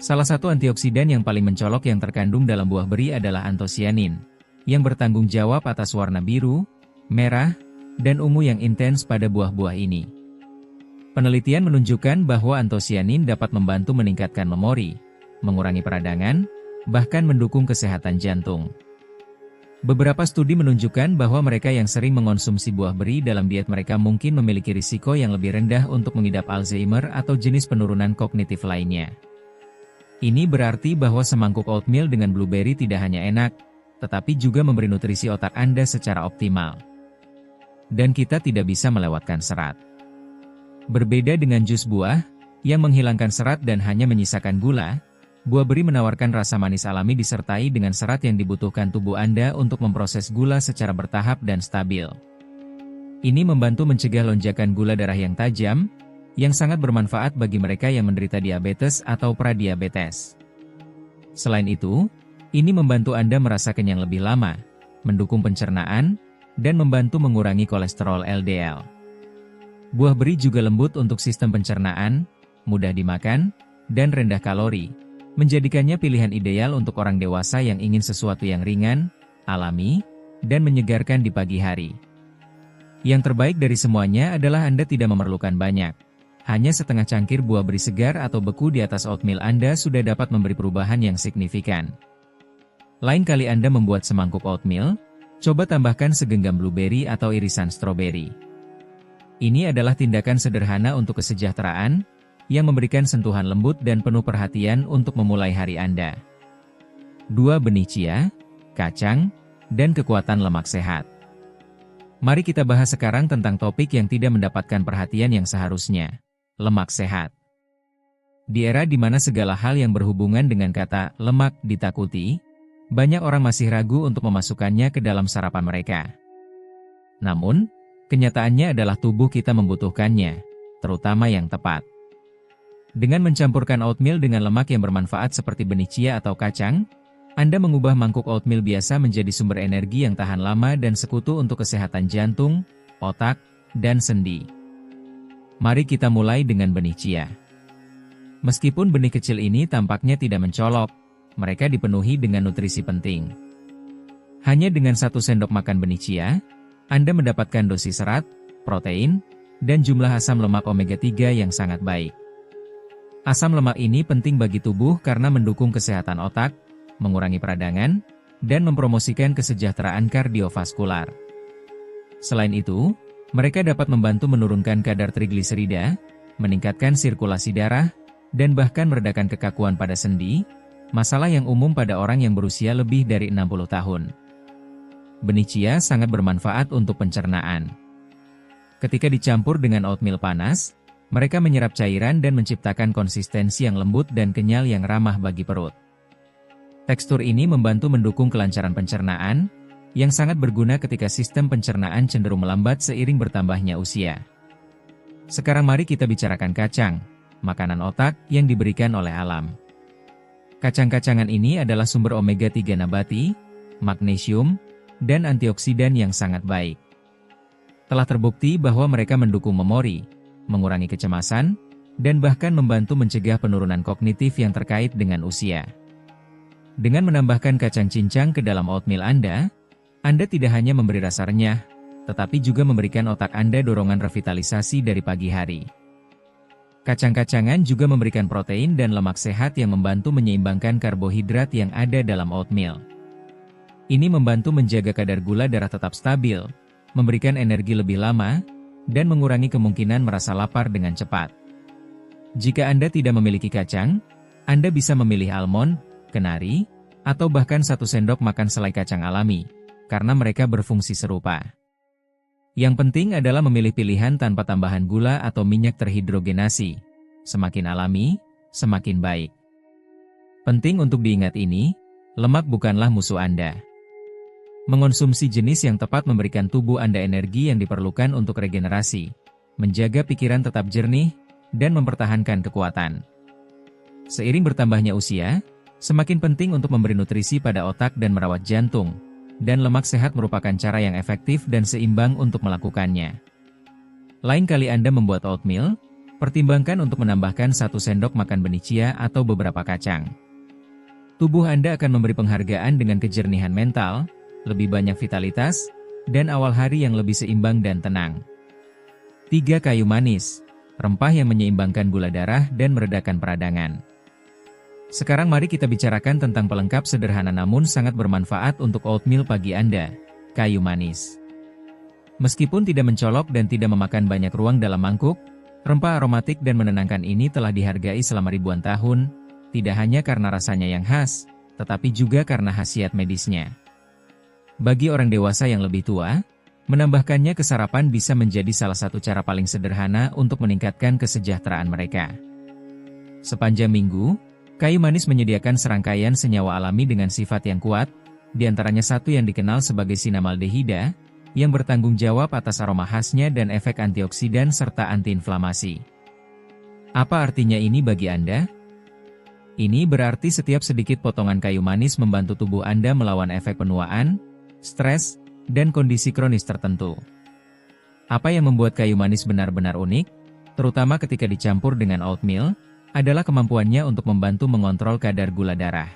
Salah satu antioksidan yang paling mencolok yang terkandung dalam buah beri adalah antosianin, yang bertanggung jawab atas warna biru, merah, dan ungu yang intens pada buah-buah ini. Penelitian menunjukkan bahwa antosianin dapat membantu meningkatkan memori, mengurangi peradangan, bahkan mendukung kesehatan jantung. Beberapa studi menunjukkan bahwa mereka yang sering mengonsumsi buah beri dalam diet mereka mungkin memiliki risiko yang lebih rendah untuk mengidap Alzheimer atau jenis penurunan kognitif lainnya. Ini berarti bahwa semangkuk oatmeal dengan blueberry tidak hanya enak, tetapi juga memberi nutrisi otak Anda secara optimal. Dan kita tidak bisa melewatkan serat. Berbeda dengan jus buah, yang menghilangkan serat dan hanya menyisakan gula, buah beri menawarkan rasa manis alami disertai dengan serat yang dibutuhkan tubuh Anda untuk memproses gula secara bertahap dan stabil. Ini membantu mencegah lonjakan gula darah yang tajam, yang sangat bermanfaat bagi mereka yang menderita diabetes atau pradiabetes. Selain itu, ini membantu Anda merasa kenyang lebih lama, mendukung pencernaan, dan membantu mengurangi kolesterol LDL. Buah beri juga lembut untuk sistem pencernaan, mudah dimakan, dan rendah kalori, menjadikannya pilihan ideal untuk orang dewasa yang ingin sesuatu yang ringan, alami, dan menyegarkan di pagi hari. Yang terbaik dari semuanya adalah Anda tidak memerlukan banyak. Hanya setengah cangkir buah beri segar atau beku di atas oatmeal Anda sudah dapat memberi perubahan yang signifikan. Lain kali Anda membuat semangkuk oatmeal, coba tambahkan segenggam blueberry atau irisan stroberi. Ini adalah tindakan sederhana untuk kesejahteraan, yang memberikan sentuhan lembut dan penuh perhatian untuk memulai hari Anda. 2 benih chia, kacang, dan kekuatan lemak sehat. Mari kita bahas sekarang tentang topik yang tidak mendapatkan perhatian yang seharusnya, lemak sehat. Di era di mana segala hal yang berhubungan dengan kata lemak ditakuti, banyak orang masih ragu untuk memasukkannya ke dalam sarapan mereka. Namun, kenyataannya adalah tubuh kita membutuhkannya, terutama yang tepat. Dengan mencampurkan oatmeal dengan lemak yang bermanfaat seperti benih chia atau kacang, Anda mengubah mangkuk oatmeal biasa menjadi sumber energi yang tahan lama dan sekutu untuk kesehatan jantung, otak, dan sendi. Mari kita mulai dengan benih chia. Meskipun benih kecil ini tampaknya tidak mencolok, mereka dipenuhi dengan nutrisi penting. Hanya dengan 1 sendok makan benih chia, Anda mendapatkan dosis serat, protein, dan jumlah asam lemak omega 3 yang sangat baik. Asam lemak ini penting bagi tubuh karena mendukung kesehatan otak, mengurangi peradangan, dan mempromosikan kesejahteraan kardiovaskular. Selain itu, mereka dapat membantu menurunkan kadar trigliserida, meningkatkan sirkulasi darah, dan bahkan meredakan kekakuan pada sendi, masalah yang umum pada orang yang berusia lebih dari 60 tahun. Benih chia sangat bermanfaat untuk pencernaan. Ketika dicampur dengan oatmeal panas, mereka menyerap cairan dan menciptakan konsistensi yang lembut dan kenyal yang ramah bagi perut. Tekstur ini membantu mendukung kelancaran pencernaan, yang sangat berguna ketika sistem pencernaan cenderung melambat seiring bertambahnya usia. Sekarang mari kita bicarakan kacang, makanan otak yang diberikan oleh alam. Kacang-kacangan ini adalah sumber omega 3 nabati, magnesium, dan antioksidan yang sangat baik. Telah terbukti bahwa mereka mendukung memori, mengurangi kecemasan, dan bahkan membantu mencegah penurunan kognitif yang terkait dengan usia. Dengan menambahkan kacang cincang ke dalam oatmeal Anda tidak hanya memberi rasa renyah, tetapi juga memberikan otak Anda dorongan revitalisasi dari pagi hari. Kacang-kacangan juga memberikan protein dan lemak sehat yang membantu menyeimbangkan karbohidrat yang ada dalam oatmeal. Ini membantu menjaga kadar gula darah tetap stabil, memberikan energi lebih lama, dan mengurangi kemungkinan merasa lapar dengan cepat. Jika Anda tidak memiliki kacang, Anda bisa memilih almond, kenari, atau bahkan 1 sendok makan selai kacang alami, karena mereka berfungsi serupa. Yang penting adalah memilih pilihan tanpa tambahan gula atau minyak terhidrogenasi. Semakin alami, semakin baik. Penting untuk diingat ini, lemak bukanlah musuh Anda. Mengonsumsi jenis yang tepat memberikan tubuh Anda energi yang diperlukan untuk regenerasi, menjaga pikiran tetap jernih, dan mempertahankan kekuatan. Seiring bertambahnya usia, semakin penting untuk memberi nutrisi pada otak dan merawat jantung, dan lemak sehat merupakan cara yang efektif dan seimbang untuk melakukannya. Lain kali Anda membuat oatmeal, pertimbangkan untuk menambahkan 1 sendok makan benih chia atau beberapa kacang. Tubuh Anda akan memberi penghargaan dengan kejernihan mental, lebih banyak vitalitas, dan awal hari yang lebih seimbang dan tenang. 3 kayu manis, rempah yang menyeimbangkan gula darah dan meredakan peradangan. Sekarang mari kita bicarakan tentang pelengkap sederhana namun sangat bermanfaat untuk oatmeal pagi Anda, kayu manis. Meskipun tidak mencolok dan tidak memakan banyak ruang dalam mangkuk, rempah aromatik dan menenangkan ini telah dihargai selama ribuan tahun, tidak hanya karena rasanya yang khas, tetapi juga karena khasiat medisnya. Bagi orang dewasa yang lebih tua, menambahkannya ke sarapan bisa menjadi salah satu cara paling sederhana untuk meningkatkan kesejahteraan mereka. Sepanjang minggu, kayu manis menyediakan serangkaian senyawa alami dengan sifat yang kuat, diantaranya satu yang dikenal sebagai sinamaldehida, yang bertanggung jawab atas aroma khasnya dan efek antioksidan serta antiinflamasi. Apa artinya ini bagi Anda? Ini berarti setiap sedikit potongan kayu manis membantu tubuh Anda melawan efek penuaan, stres, dan kondisi kronis tertentu. Apa yang membuat kayu manis benar-benar unik, terutama ketika dicampur dengan oatmeal, adalah kemampuannya untuk membantu mengontrol kadar gula darah.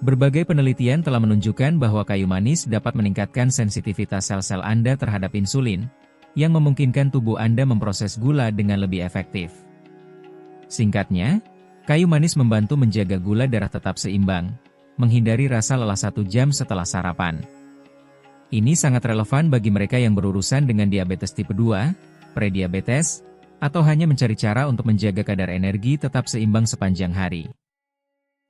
Berbagai penelitian telah menunjukkan bahwa kayu manis dapat meningkatkan sensitivitas sel-sel Anda terhadap insulin, yang memungkinkan tubuh Anda memproses gula dengan lebih efektif. Singkatnya, kayu manis membantu menjaga gula darah tetap seimbang, menghindari rasa lelah 1 jam setelah sarapan. Ini sangat relevan bagi mereka yang berurusan dengan diabetes tipe 2, prediabetes, atau hanya mencari cara untuk menjaga kadar energi tetap seimbang sepanjang hari.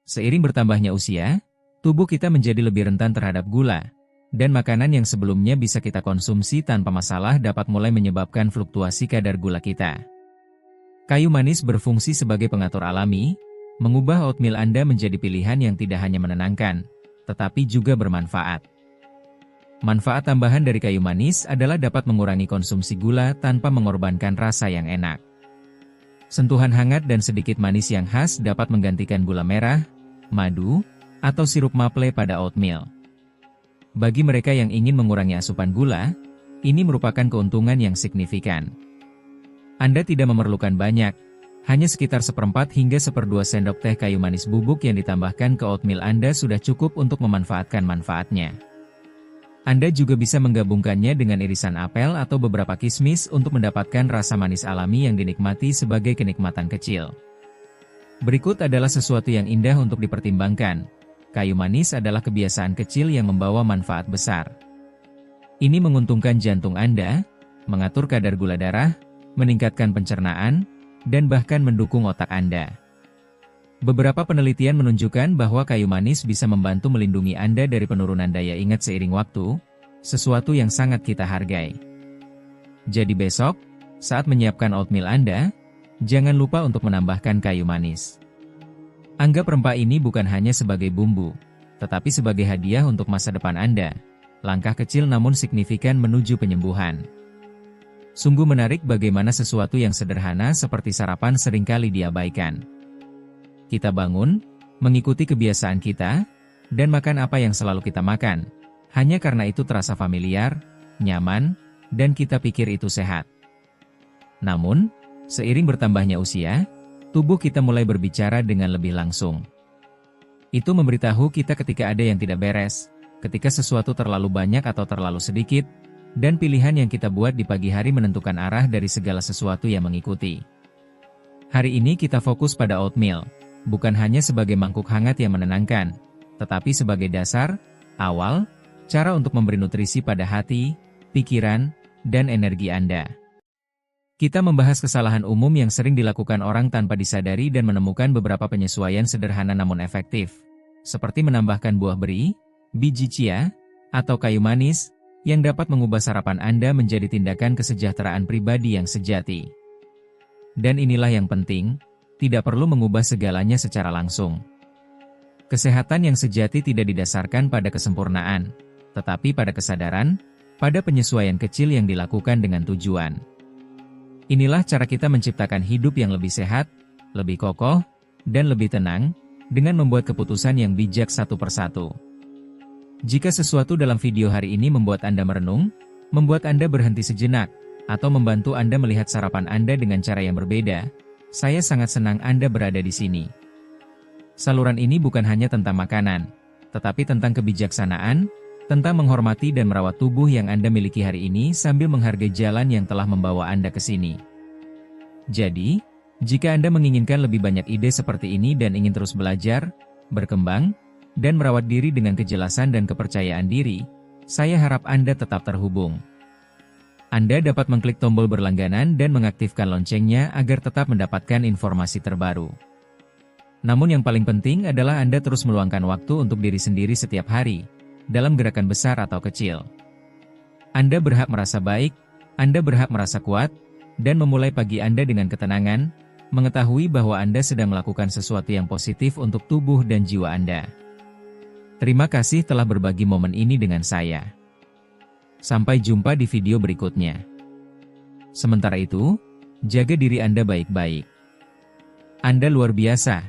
Seiring bertambahnya usia, tubuh kita menjadi lebih rentan terhadap gula, dan makanan yang sebelumnya bisa kita konsumsi tanpa masalah dapat mulai menyebabkan fluktuasi kadar gula kita. Kayu manis berfungsi sebagai pengatur alami, mengubah oatmeal Anda menjadi pilihan yang tidak hanya menenangkan, tetapi juga bermanfaat. Manfaat tambahan dari kayu manis adalah dapat mengurangi konsumsi gula tanpa mengorbankan rasa yang enak. Sentuhan hangat dan sedikit manis yang khas dapat menggantikan gula merah, madu, atau sirup maple pada oatmeal. Bagi mereka yang ingin mengurangi asupan gula, ini merupakan keuntungan yang signifikan. Anda tidak memerlukan banyak, hanya sekitar 1/4 hingga 1/2 sendok teh kayu manis bubuk yang ditambahkan ke oatmeal Anda sudah cukup untuk memanfaatkan manfaatnya. Anda juga bisa menggabungkannya dengan irisan apel atau beberapa kismis untuk mendapatkan rasa manis alami yang dinikmati sebagai kenikmatan kecil. Berikut adalah sesuatu yang indah untuk dipertimbangkan. Kayu manis adalah kebiasaan kecil yang membawa manfaat besar. Ini menguntungkan jantung Anda, mengatur kadar gula darah, meningkatkan pencernaan, dan bahkan mendukung otak Anda. Beberapa penelitian menunjukkan bahwa kayu manis bisa membantu melindungi Anda dari penurunan daya ingat seiring waktu, sesuatu yang sangat kita hargai. Jadi besok, saat menyiapkan oatmeal Anda, jangan lupa untuk menambahkan kayu manis. Anggap rempah ini bukan hanya sebagai bumbu, tetapi sebagai hadiah untuk masa depan Anda. Langkah kecil namun signifikan menuju penyembuhan. Sungguh menarik bagaimana sesuatu yang sederhana seperti sarapan seringkali diabaikan. Kita bangun, mengikuti kebiasaan kita, dan makan apa yang selalu kita makan, hanya karena itu terasa familiar, nyaman, dan kita pikir itu sehat. Namun, seiring bertambahnya usia, tubuh kita mulai berbicara dengan lebih langsung. Itu memberitahu kita ketika ada yang tidak beres, ketika sesuatu terlalu banyak atau terlalu sedikit, dan pilihan yang kita buat di pagi hari menentukan arah dari segala sesuatu yang mengikuti. Hari ini kita fokus pada oatmeal, bukan hanya sebagai mangkuk hangat yang menenangkan, tetapi sebagai dasar, awal, cara untuk memberi nutrisi pada hati, pikiran, dan energi Anda. Kita membahas kesalahan umum yang sering dilakukan orang tanpa disadari dan menemukan beberapa penyesuaian sederhana namun efektif, seperti menambahkan buah beri, biji chia, atau kayu manis, yang dapat mengubah sarapan Anda menjadi tindakan kesejahteraan pribadi yang sejati. Dan inilah yang penting, tidak perlu mengubah segalanya secara langsung. Kesehatan yang sejati tidak didasarkan pada kesempurnaan, tetapi pada kesadaran, pada penyesuaian kecil yang dilakukan dengan tujuan. Inilah cara kita menciptakan hidup yang lebih sehat, lebih kokoh, dan lebih tenang, dengan membuat keputusan yang bijak satu persatu. Jika sesuatu dalam video hari ini membuat Anda merenung, membuat Anda berhenti sejenak, atau membantu Anda melihat sarapan Anda dengan cara yang berbeda, saya sangat senang Anda berada di sini. Saluran ini bukan hanya tentang makanan, tetapi tentang kebijaksanaan, tentang menghormati dan merawat tubuh yang Anda miliki hari ini sambil menghargai jalan yang telah membawa Anda ke sini. Jadi, jika Anda menginginkan lebih banyak ide seperti ini dan ingin terus belajar, berkembang, dan merawat diri dengan kejelasan dan kepercayaan diri, saya harap Anda tetap terhubung. Anda dapat mengklik tombol berlangganan dan mengaktifkan loncengnya agar tetap mendapatkan informasi terbaru. Namun yang paling penting adalah Anda terus meluangkan waktu untuk diri sendiri setiap hari, dalam gerakan besar atau kecil. Anda berhak merasa baik, Anda berhak merasa kuat, dan memulai pagi Anda dengan ketenangan, mengetahui bahwa Anda sedang melakukan sesuatu yang positif untuk tubuh dan jiwa Anda. Terima kasih telah berbagi momen ini dengan saya. Sampai jumpa di video berikutnya. Sementara itu, jaga diri Anda baik-baik. Anda luar biasa.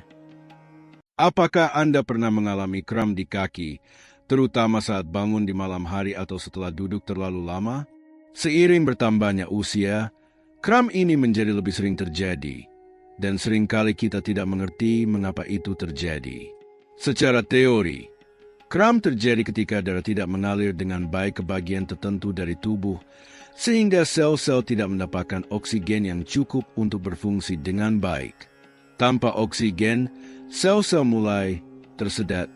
Apakah Anda pernah mengalami kram di kaki, terutama saat bangun di malam hari atau setelah duduk terlalu lama? Seiring bertambahnya usia, kram ini menjadi lebih sering terjadi, dan seringkali kita tidak mengerti mengapa itu terjadi. Secara teori, kram terjadi ketika darah tidak mengalir dengan baik ke bagian tertentu dari tubuh, sehingga sel-sel tidak mendapatkan oksigen yang cukup untuk berfungsi dengan baik. Tanpa oksigen, sel-sel mulai tersedat,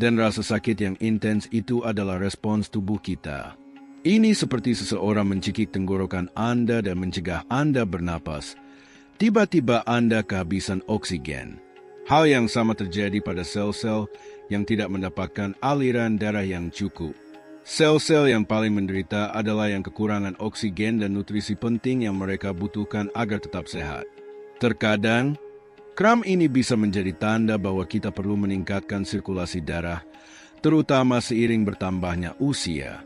dan rasa sakit yang intens itu adalah respons tubuh kita. Ini seperti seseorang mencekik tenggorokan Anda dan mencegah Anda bernapas. Tiba-tiba Anda kehabisan oksigen. Hal yang sama terjadi pada sel-sel yang tidak mendapatkan aliran darah yang cukup. Sel-sel yang paling menderita adalah yang kekurangan oksigen dan nutrisi penting yang mereka butuhkan agar tetap sehat. Terkadang, kram ini bisa menjadi tanda bahwa kita perlu meningkatkan sirkulasi darah, terutama seiring bertambahnya usia.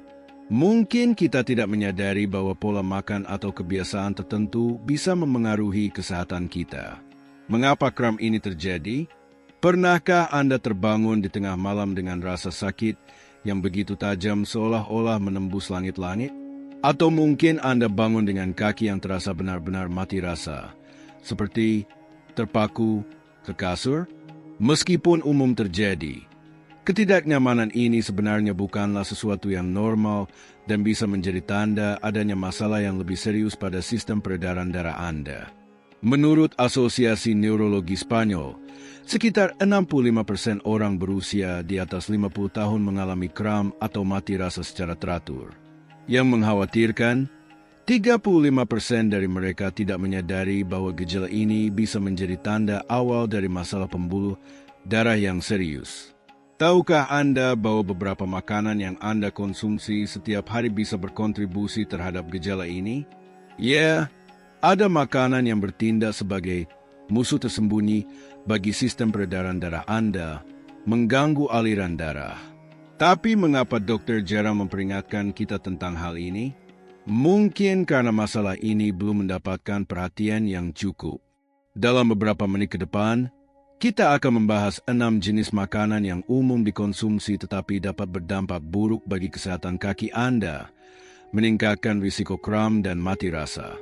Mungkin kita tidak menyadari bahwa pola makan atau kebiasaan tertentu bisa memengaruhi kesehatan kita. Mengapa kram ini terjadi? Pernahkah Anda terbangun di tengah malam dengan rasa sakit yang begitu tajam seolah-olah menembus langit-langit? Atau mungkin Anda bangun dengan kaki yang terasa benar-benar mati rasa, seperti terpaku ke kasur? Meskipun umum terjadi, ketidaknyamanan ini sebenarnya bukanlah sesuatu yang normal dan bisa menjadi tanda adanya masalah yang lebih serius pada sistem peredaran darah Anda. Menurut Asosiasi Neurologi Spanyol, sekitar 65% orang berusia di atas 50 tahun mengalami kram atau mati rasa secara teratur. Yang mengkhawatirkan, 35% dari mereka tidak menyadari bahwa gejala ini bisa menjadi tanda awal dari masalah pembuluh darah yang serius. Tahukah Anda bahwa beberapa makanan yang Anda konsumsi setiap hari bisa berkontribusi terhadap gejala ini? Ya, ada makanan yang bertindak sebagai musuh tersembunyi bagi sistem peredaran darah Anda, mengganggu aliran darah. Tapi mengapa dokter jarang memperingatkan kita tentang hal ini? Mungkin karena masalah ini belum mendapatkan perhatian yang cukup. Dalam beberapa menit ke depan, kita akan membahas 6 jenis makanan yang umum dikonsumsi tetapi dapat berdampak buruk bagi kesehatan kaki Anda, meningkatkan risiko kram dan mati rasa.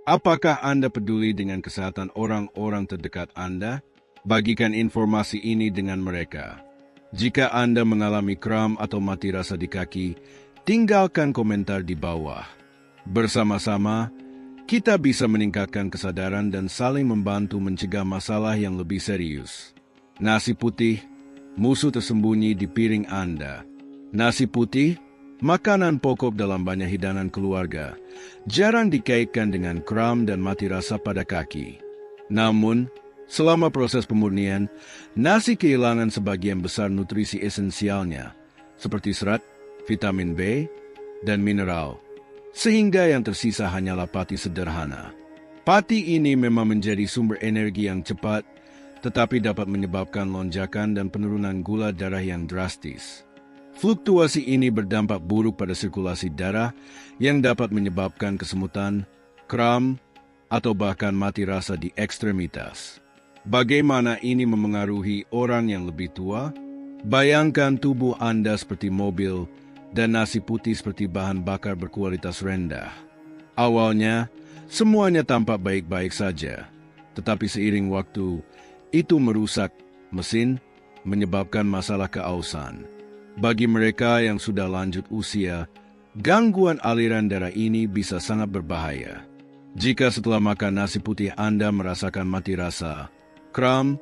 Apakah Anda peduli dengan kesehatan orang-orang terdekat Anda? Bagikan informasi ini dengan mereka. Jika Anda mengalami kram atau mati rasa di kaki, tinggalkan komentar di bawah. Bersama-sama, kita bisa meningkatkan kesadaran dan saling membantu mencegah masalah yang lebih serius. Nasi putih, musuh tersembunyi di piring Anda. Nasi putih, makanan pokok dalam banyak hidangan keluarga, jarang dikaitkan dengan kram dan mati rasa pada kaki. Namun, selama proses pemurnian, nasi kehilangan sebagian besar nutrisi esensialnya, seperti serat, vitamin B, dan mineral, sehingga yang tersisa hanyalah pati sederhana. Pati ini memang menjadi sumber energi yang cepat, tetapi dapat menyebabkan lonjakan dan penurunan gula darah yang drastis. Fluktuasi ini berdampak buruk pada sirkulasi darah yang dapat menyebabkan kesemutan, kram, atau bahkan mati rasa di ekstremitas. Bagaimana ini memengaruhi orang yang lebih tua? Bayangkan tubuh Anda seperti mobil dan nasi putih seperti bahan bakar berkualitas rendah. Awalnya, semuanya tampak baik-baik saja, tetapi seiring waktu, itu merusak mesin, menyebabkan masalah keausan. Bagi mereka yang sudah lanjut usia, gangguan aliran darah ini bisa sangat berbahaya. Jika setelah makan nasi putih Anda merasakan mati rasa, kram,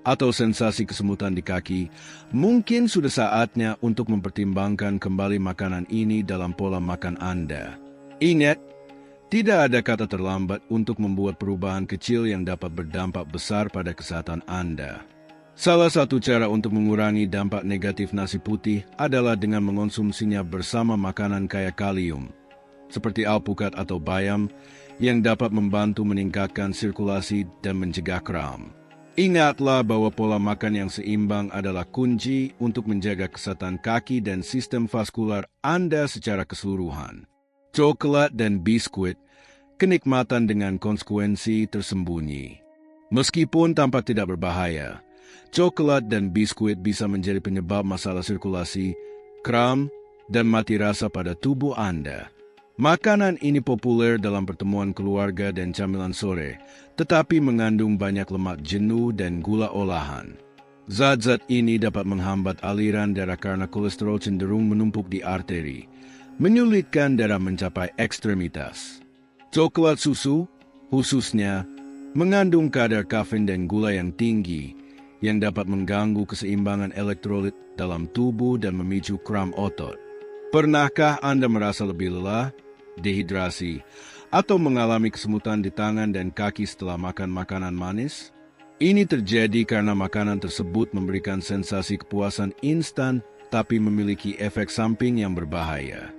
atau sensasi kesemutan di kaki, mungkin sudah saatnya untuk mempertimbangkan kembali makanan ini dalam pola makan Anda. Ingat, tidak ada kata terlambat untuk membuat perubahan kecil yang dapat berdampak besar pada kesehatan Anda. Salah satu cara untuk mengurangi dampak negatif nasi putih adalah dengan mengonsumsinya bersama makanan kaya kalium, seperti alpukat atau bayam, yang dapat membantu meningkatkan sirkulasi dan mencegah kram. Ingatlah bahwa pola makan yang seimbang adalah kunci untuk menjaga kesehatan kaki dan sistem vaskular Anda secara keseluruhan. Coklat dan biskuit, kenikmatan dengan konsekuensi tersembunyi. Meskipun tampak tidak berbahaya, coklat dan biskuit bisa menjadi penyebab masalah sirkulasi, kram, dan mati rasa pada tubuh Anda. Makanan ini populer dalam pertemuan keluarga dan camilan sore, tetapi mengandung banyak lemak jenuh dan gula olahan. Zat-zat ini dapat menghambat aliran darah karena kolesterol cenderung menumpuk di arteri, menyulitkan darah mencapai ekstremitas. Coklat susu, khususnya, mengandung kadar kafein dan gula yang tinggi, yang dapat mengganggu keseimbangan elektrolit dalam tubuh dan memicu kram otot. Pernahkah Anda merasa lebih lelah, dehidrasi, atau mengalami kesemutan di tangan dan kaki setelah makan makanan manis? Ini terjadi karena makanan tersebut memberikan sensasi kepuasan instan tapi memiliki efek samping yang berbahaya.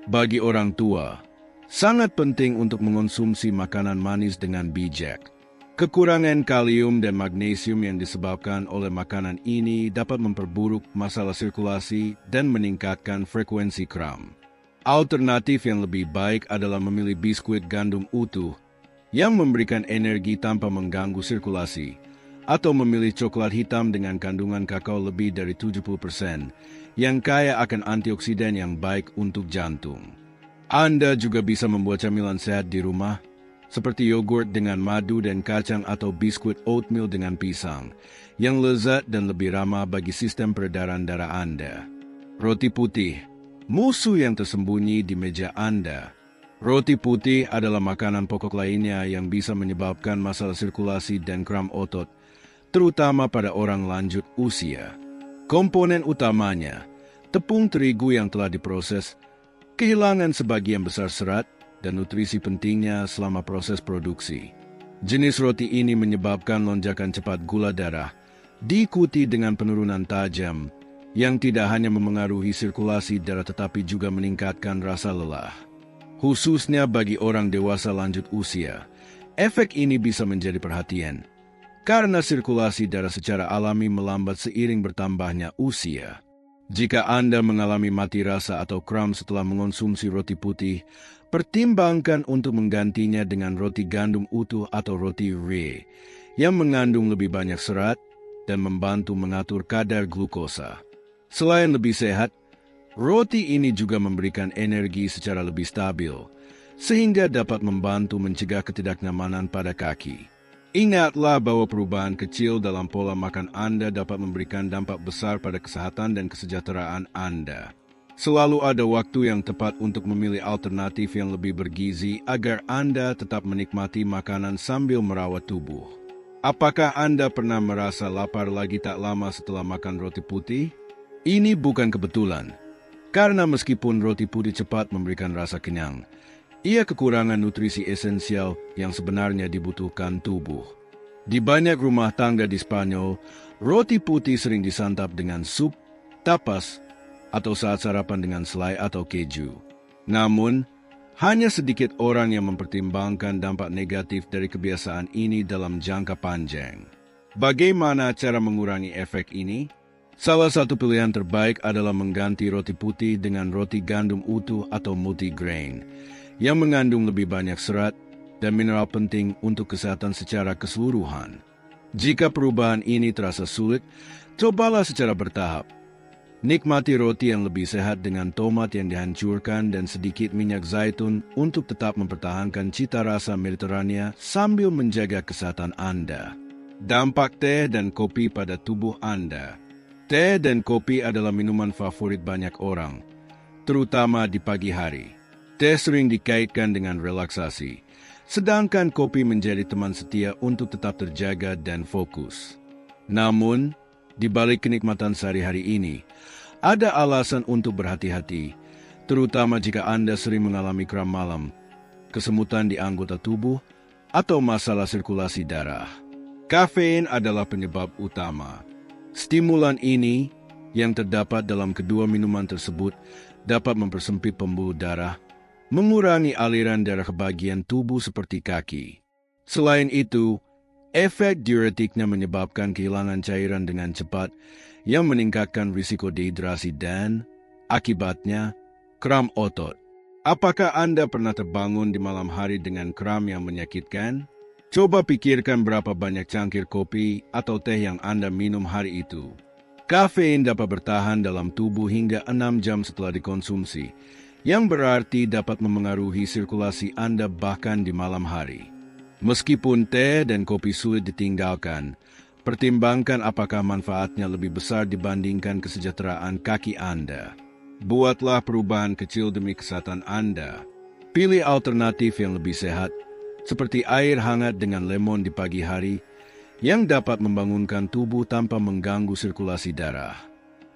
Bagi orang tua, sangat penting untuk mengonsumsi makanan manis dengan bijak. Kekurangan kalium dan magnesium yang disebabkan oleh makanan ini dapat memperburuk masalah sirkulasi dan meningkatkan frekuensi kram. Alternatif yang lebih baik adalah memilih biskuit gandum utuh yang memberikan energi tanpa mengganggu sirkulasi, atau memilih coklat hitam dengan kandungan kakao lebih dari 70% yang kaya akan antioksidan yang baik untuk jantung. Anda juga bisa membuat camilan sehat di rumah, seperti yogurt dengan madu dan kacang atau biskuit oatmeal dengan pisang, yang lezat dan lebih ramah bagi sistem peredaran darah Anda. Roti putih, musuh yang tersembunyi di meja Anda. Roti putih adalah makanan pokok lainnya yang bisa menyebabkan masalah sirkulasi dan kram otot, terutama pada orang lanjut usia. Komponen utamanya, tepung terigu yang telah diproses, kehilangan sebagian besar serat dan nutrisi pentingnya selama proses produksi. Jenis roti ini menyebabkan lonjakan cepat gula darah, diikuti dengan penurunan tajam, yang tidak hanya memengaruhi sirkulasi darah tetapi juga meningkatkan rasa lelah. Khususnya bagi orang dewasa lanjut usia, efek ini bisa menjadi perhatian, karena sirkulasi darah secara alami melambat seiring bertambahnya usia. Jika Anda mengalami mati rasa atau kram setelah mengonsumsi roti putih, pertimbangkan untuk menggantinya dengan roti gandum utuh atau roti rye, yang mengandung lebih banyak serat dan membantu mengatur kadar glukosa. Selain lebih sehat, roti ini juga memberikan energi secara lebih stabil, sehingga dapat membantu mencegah ketidaknyamanan pada kaki. Ingatlah bahwa perubahan kecil dalam pola makan Anda dapat memberikan dampak besar pada kesehatan dan kesejahteraan Anda. Selalu ada waktu yang tepat untuk memilih alternatif yang lebih bergizi agar Anda tetap menikmati makanan sambil merawat tubuh. Apakah Anda pernah merasa lapar lagi tak lama setelah makan roti putih? Ini bukan kebetulan, karena meskipun roti putih cepat memberikan rasa kenyang, ia kekurangan nutrisi esensial yang sebenarnya dibutuhkan tubuh. Di banyak rumah tangga di Spanyol, roti putih sering disantap dengan sup, tapas, atau saat sarapan dengan selai atau keju. Namun, hanya sedikit orang yang mempertimbangkan dampak negatif dari kebiasaan ini dalam jangka panjang. Bagaimana cara mengurangi efek ini? Salah satu pilihan terbaik adalah mengganti roti putih dengan roti gandum utuh atau multigrain, yang mengandung lebih banyak serat dan mineral penting untuk kesehatan secara keseluruhan. Jika perubahan ini terasa sulit, cobalah secara bertahap. Nikmati roti yang lebih sehat dengan tomat yang dihancurkan dan sedikit minyak zaitun untuk tetap mempertahankan cita rasa Mediterania sambil menjaga kesehatan Anda. Dampak teh dan kopi pada tubuh Anda. Teh dan kopi adalah minuman favorit banyak orang, terutama di pagi hari. Teh sering dikaitkan dengan relaksasi, sedangkan kopi menjadi teman setia untuk tetap terjaga dan fokus. Namun, di balik kenikmatan sehari-hari ini, ada alasan untuk berhati-hati, terutama jika Anda sering mengalami kram malam, kesemutan di anggota tubuh, atau masalah sirkulasi darah. Kafein adalah penyebab utama. Stimulan ini, yang terdapat dalam kedua minuman tersebut, dapat mempersempit pembuluh darah, mengurangi aliran darah ke bagian tubuh seperti kaki. Selain itu, efek diuretiknya menyebabkan kehilangan cairan dengan cepat yang meningkatkan risiko dehidrasi dan, akibatnya, kram otot. Apakah Anda pernah terbangun di malam hari dengan kram yang menyakitkan? Coba pikirkan berapa banyak cangkir kopi atau teh yang Anda minum hari itu. Kafein dapat bertahan dalam tubuh hingga 6 jam setelah dikonsumsi, yang berarti dapat memengaruhi sirkulasi Anda bahkan di malam hari. Meskipun teh dan kopi sulit ditinggalkan, pertimbangkan apakah manfaatnya lebih besar dibandingkan kesejahteraan kaki Anda. Buatlah perubahan kecil demi kesehatan Anda. Pilih alternatif yang lebih sehat, seperti air hangat dengan lemon di pagi hari, yang dapat membangunkan tubuh tanpa mengganggu sirkulasi darah.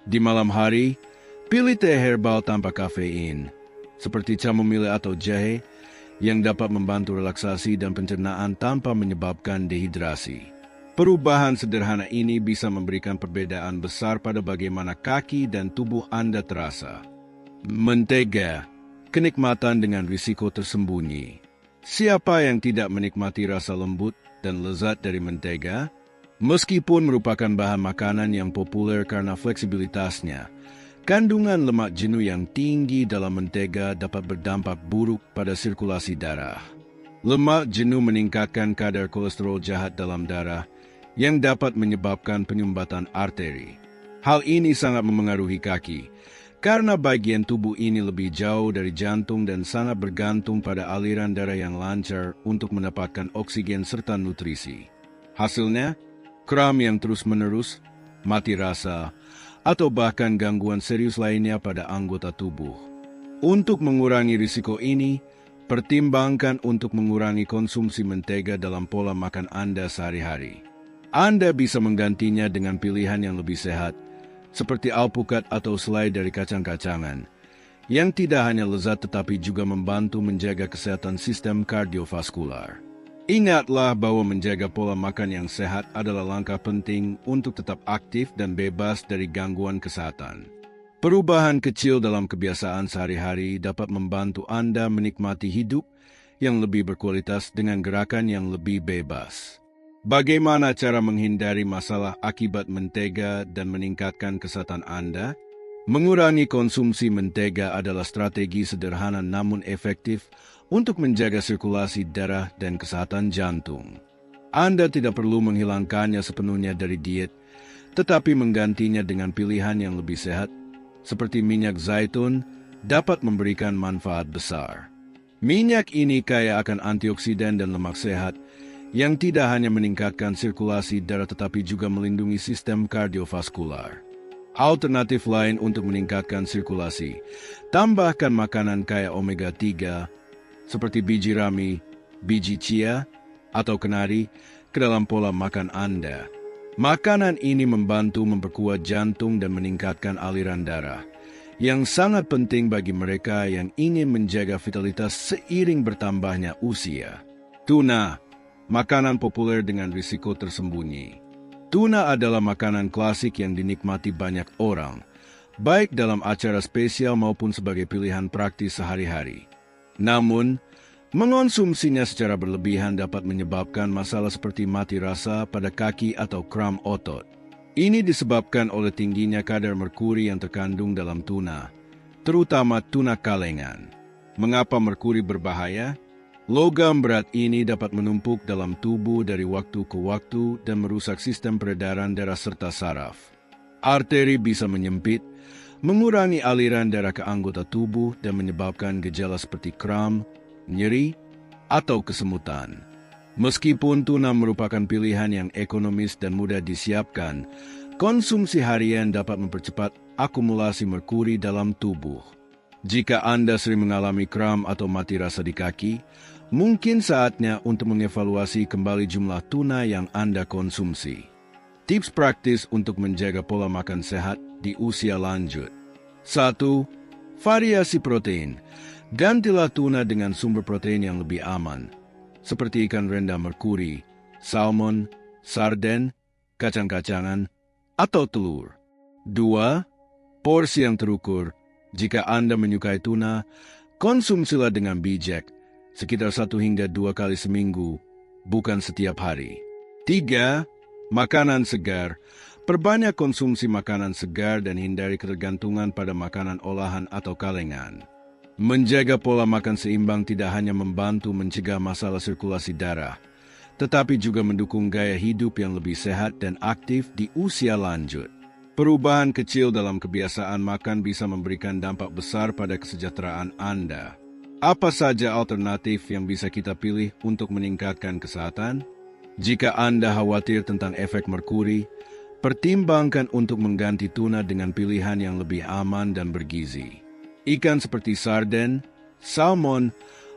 Di malam hari, pilih teh herbal tanpa kafein, seperti chamomile atau jahe, yang dapat membantu relaksasi dan pencernaan tanpa menyebabkan dehidrasi. Perubahan sederhana ini bisa memberikan perbedaan besar pada bagaimana kaki dan tubuh Anda terasa. Mentega, kenikmatan dengan risiko tersembunyi. Siapa yang tidak menikmati rasa lembut dan lezat dari mentega? Meskipun merupakan bahan makanan yang populer karena fleksibilitasnya, kandungan lemak jenuh yang tinggi dalam mentega dapat berdampak buruk pada sirkulasi darah. Lemak jenuh meningkatkan kadar kolesterol jahat dalam darah yang dapat menyebabkan penyumbatan arteri. Hal ini sangat memengaruhi kaki, karena bagian tubuh ini lebih jauh dari jantung dan sangat bergantung pada aliran darah yang lancar untuk mendapatkan oksigen serta nutrisi. Hasilnya, kram yang terus-menerus, mati rasa, atau bahkan gangguan serius lainnya pada anggota tubuh. Untuk mengurangi risiko ini, pertimbangkan untuk mengurangi konsumsi mentega dalam pola makan Anda sehari-hari. Anda bisa menggantinya dengan pilihan yang lebih sehat, seperti alpukat atau selai dari kacang-kacangan, yang tidak hanya lezat tetapi juga membantu menjaga kesehatan sistem kardiovaskular. Ingatlah bahwa menjaga pola makan yang sehat adalah langkah penting untuk tetap aktif dan bebas dari gangguan kesehatan. Perubahan kecil dalam kebiasaan sehari-hari dapat membantu Anda menikmati hidup yang lebih berkualitas dengan gerakan yang lebih bebas. Bagaimana cara menghindari masalah akibat mentega dan meningkatkan kesehatan Anda? Mengurangi konsumsi mentega adalah strategi sederhana namun efektif untuk menjaga sirkulasi darah dan kesehatan jantung. Anda tidak perlu menghilangkannya sepenuhnya dari diet, tetapi menggantinya dengan pilihan yang lebih sehat, seperti minyak zaitun, dapat memberikan manfaat besar. Minyak ini kaya akan antioksidan dan lemak sehat, yang tidak hanya meningkatkan sirkulasi darah tetapi juga melindungi sistem kardiovaskular. Alternatif lain untuk meningkatkan sirkulasi, tambahkan makanan kaya omega-3, seperti biji rami, biji chia, atau kenari, ke dalam pola makan Anda. Makanan ini membantu memperkuat jantung dan meningkatkan aliran darah, yang sangat penting bagi mereka yang ingin menjaga vitalitas seiring bertambahnya usia. Tuna, makanan populer dengan risiko tersembunyi. Tuna adalah makanan klasik yang dinikmati banyak orang, baik dalam acara spesial maupun sebagai pilihan praktis sehari-hari. Namun, mengonsumsinya secara berlebihan dapat menyebabkan masalah seperti mati rasa pada kaki atau kram otot. Ini disebabkan oleh tingginya kadar merkuri yang terkandung dalam tuna, terutama tuna kalengan. Mengapa merkuri berbahaya? Logam berat ini dapat menumpuk dalam tubuh dari waktu ke waktu dan merusak sistem peredaran darah serta saraf. Arteri bisa menyempit, mengurangi aliran darah ke anggota tubuh dan menyebabkan gejala seperti kram, nyeri, atau kesemutan. Meskipun tuna merupakan pilihan yang ekonomis dan mudah disiapkan, konsumsi harian dapat mempercepat akumulasi merkuri dalam tubuh. Jika Anda sering mengalami kram atau mati rasa di kaki, mungkin saatnya untuk mengevaluasi kembali jumlah tuna yang Anda konsumsi. Tips praktis untuk menjaga pola makan sehat di usia lanjut. 1. Variasi protein. Gantilah tuna dengan sumber protein yang lebih aman, seperti ikan rendah merkuri, salmon, sarden, kacang-kacangan, atau telur. 2. Porsi yang terukur. Jika Anda menyukai tuna, konsumsilah dengan bijak, sekitar 1 hingga 2 kali seminggu, bukan setiap hari. 3. Makanan segar. Perbanyak konsumsi makanan segar dan hindari ketergantungan pada makanan olahan atau kalengan. Menjaga pola makan seimbang tidak hanya membantu mencegah masalah sirkulasi darah, tetapi juga mendukung gaya hidup yang lebih sehat dan aktif di usia lanjut. Perubahan kecil dalam kebiasaan makan bisa memberikan dampak besar pada kesejahteraan Anda. Apa saja alternatif yang bisa kita pilih untuk meningkatkan kesehatan? Jika Anda khawatir tentang efek merkuri, pertimbangkan untuk mengganti tuna dengan pilihan yang lebih aman dan bergizi. Ikan seperti sarden, salmon,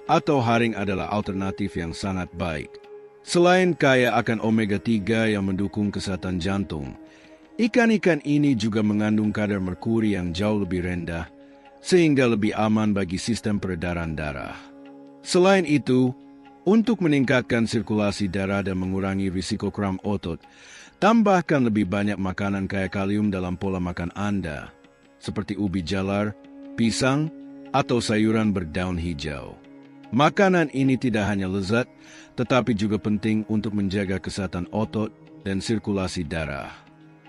atau haring adalah alternatif yang sangat baik. Selain kaya akan omega-3 yang mendukung kesehatan jantung, ikan-ikan ini juga mengandung kadar merkuri yang jauh lebih rendah, sehingga lebih aman bagi sistem peredaran darah. Selain itu, untuk meningkatkan sirkulasi darah dan mengurangi risiko kram otot, tambahkan lebih banyak makanan kaya kalium dalam pola makan Anda, seperti ubi jalar, pisang, atau sayuran berdaun hijau. Makanan ini tidak hanya lezat, tetapi juga penting untuk menjaga kesehatan otot dan sirkulasi darah.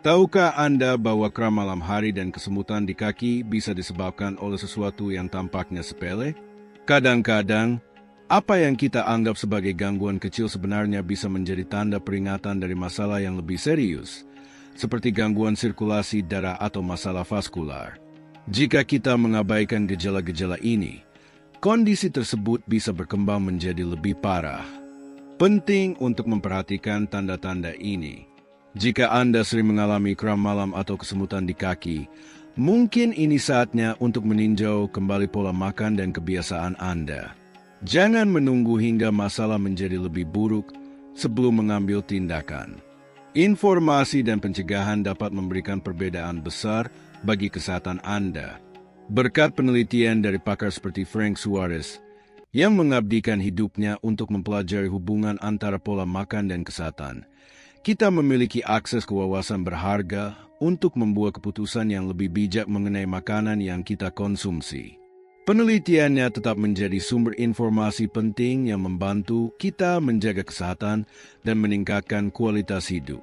Tahukah Anda bahwa kram malam hari dan kesemutan di kaki bisa disebabkan oleh sesuatu yang tampaknya sepele? Kadang-kadang, apa yang kita anggap sebagai gangguan kecil sebenarnya bisa menjadi tanda peringatan dari masalah yang lebih serius, seperti gangguan sirkulasi darah atau masalah vaskular. Jika kita mengabaikan gejala-gejala ini, kondisi tersebut bisa berkembang menjadi lebih parah. Penting untuk memperhatikan tanda-tanda ini. Jika Anda sering mengalami kram malam atau kesemutan di kaki, mungkin ini saatnya untuk meninjau kembali pola makan dan kebiasaan Anda. Jangan menunggu hingga masalah menjadi lebih buruk sebelum mengambil tindakan. Informasi dan pencegahan dapat memberikan perbedaan besar bagi kesehatan Anda. Berkat penelitian dari pakar seperti Frank Suarez, yang mengabdikan hidupnya untuk mempelajari hubungan antara pola makan dan kesehatan, kita memiliki akses ke wawasan berharga untuk membuat keputusan yang lebih bijak mengenai makanan yang kita konsumsi. Penelitiannya tetap menjadi sumber informasi penting yang membantu kita menjaga kesehatan dan meningkatkan kualitas hidup.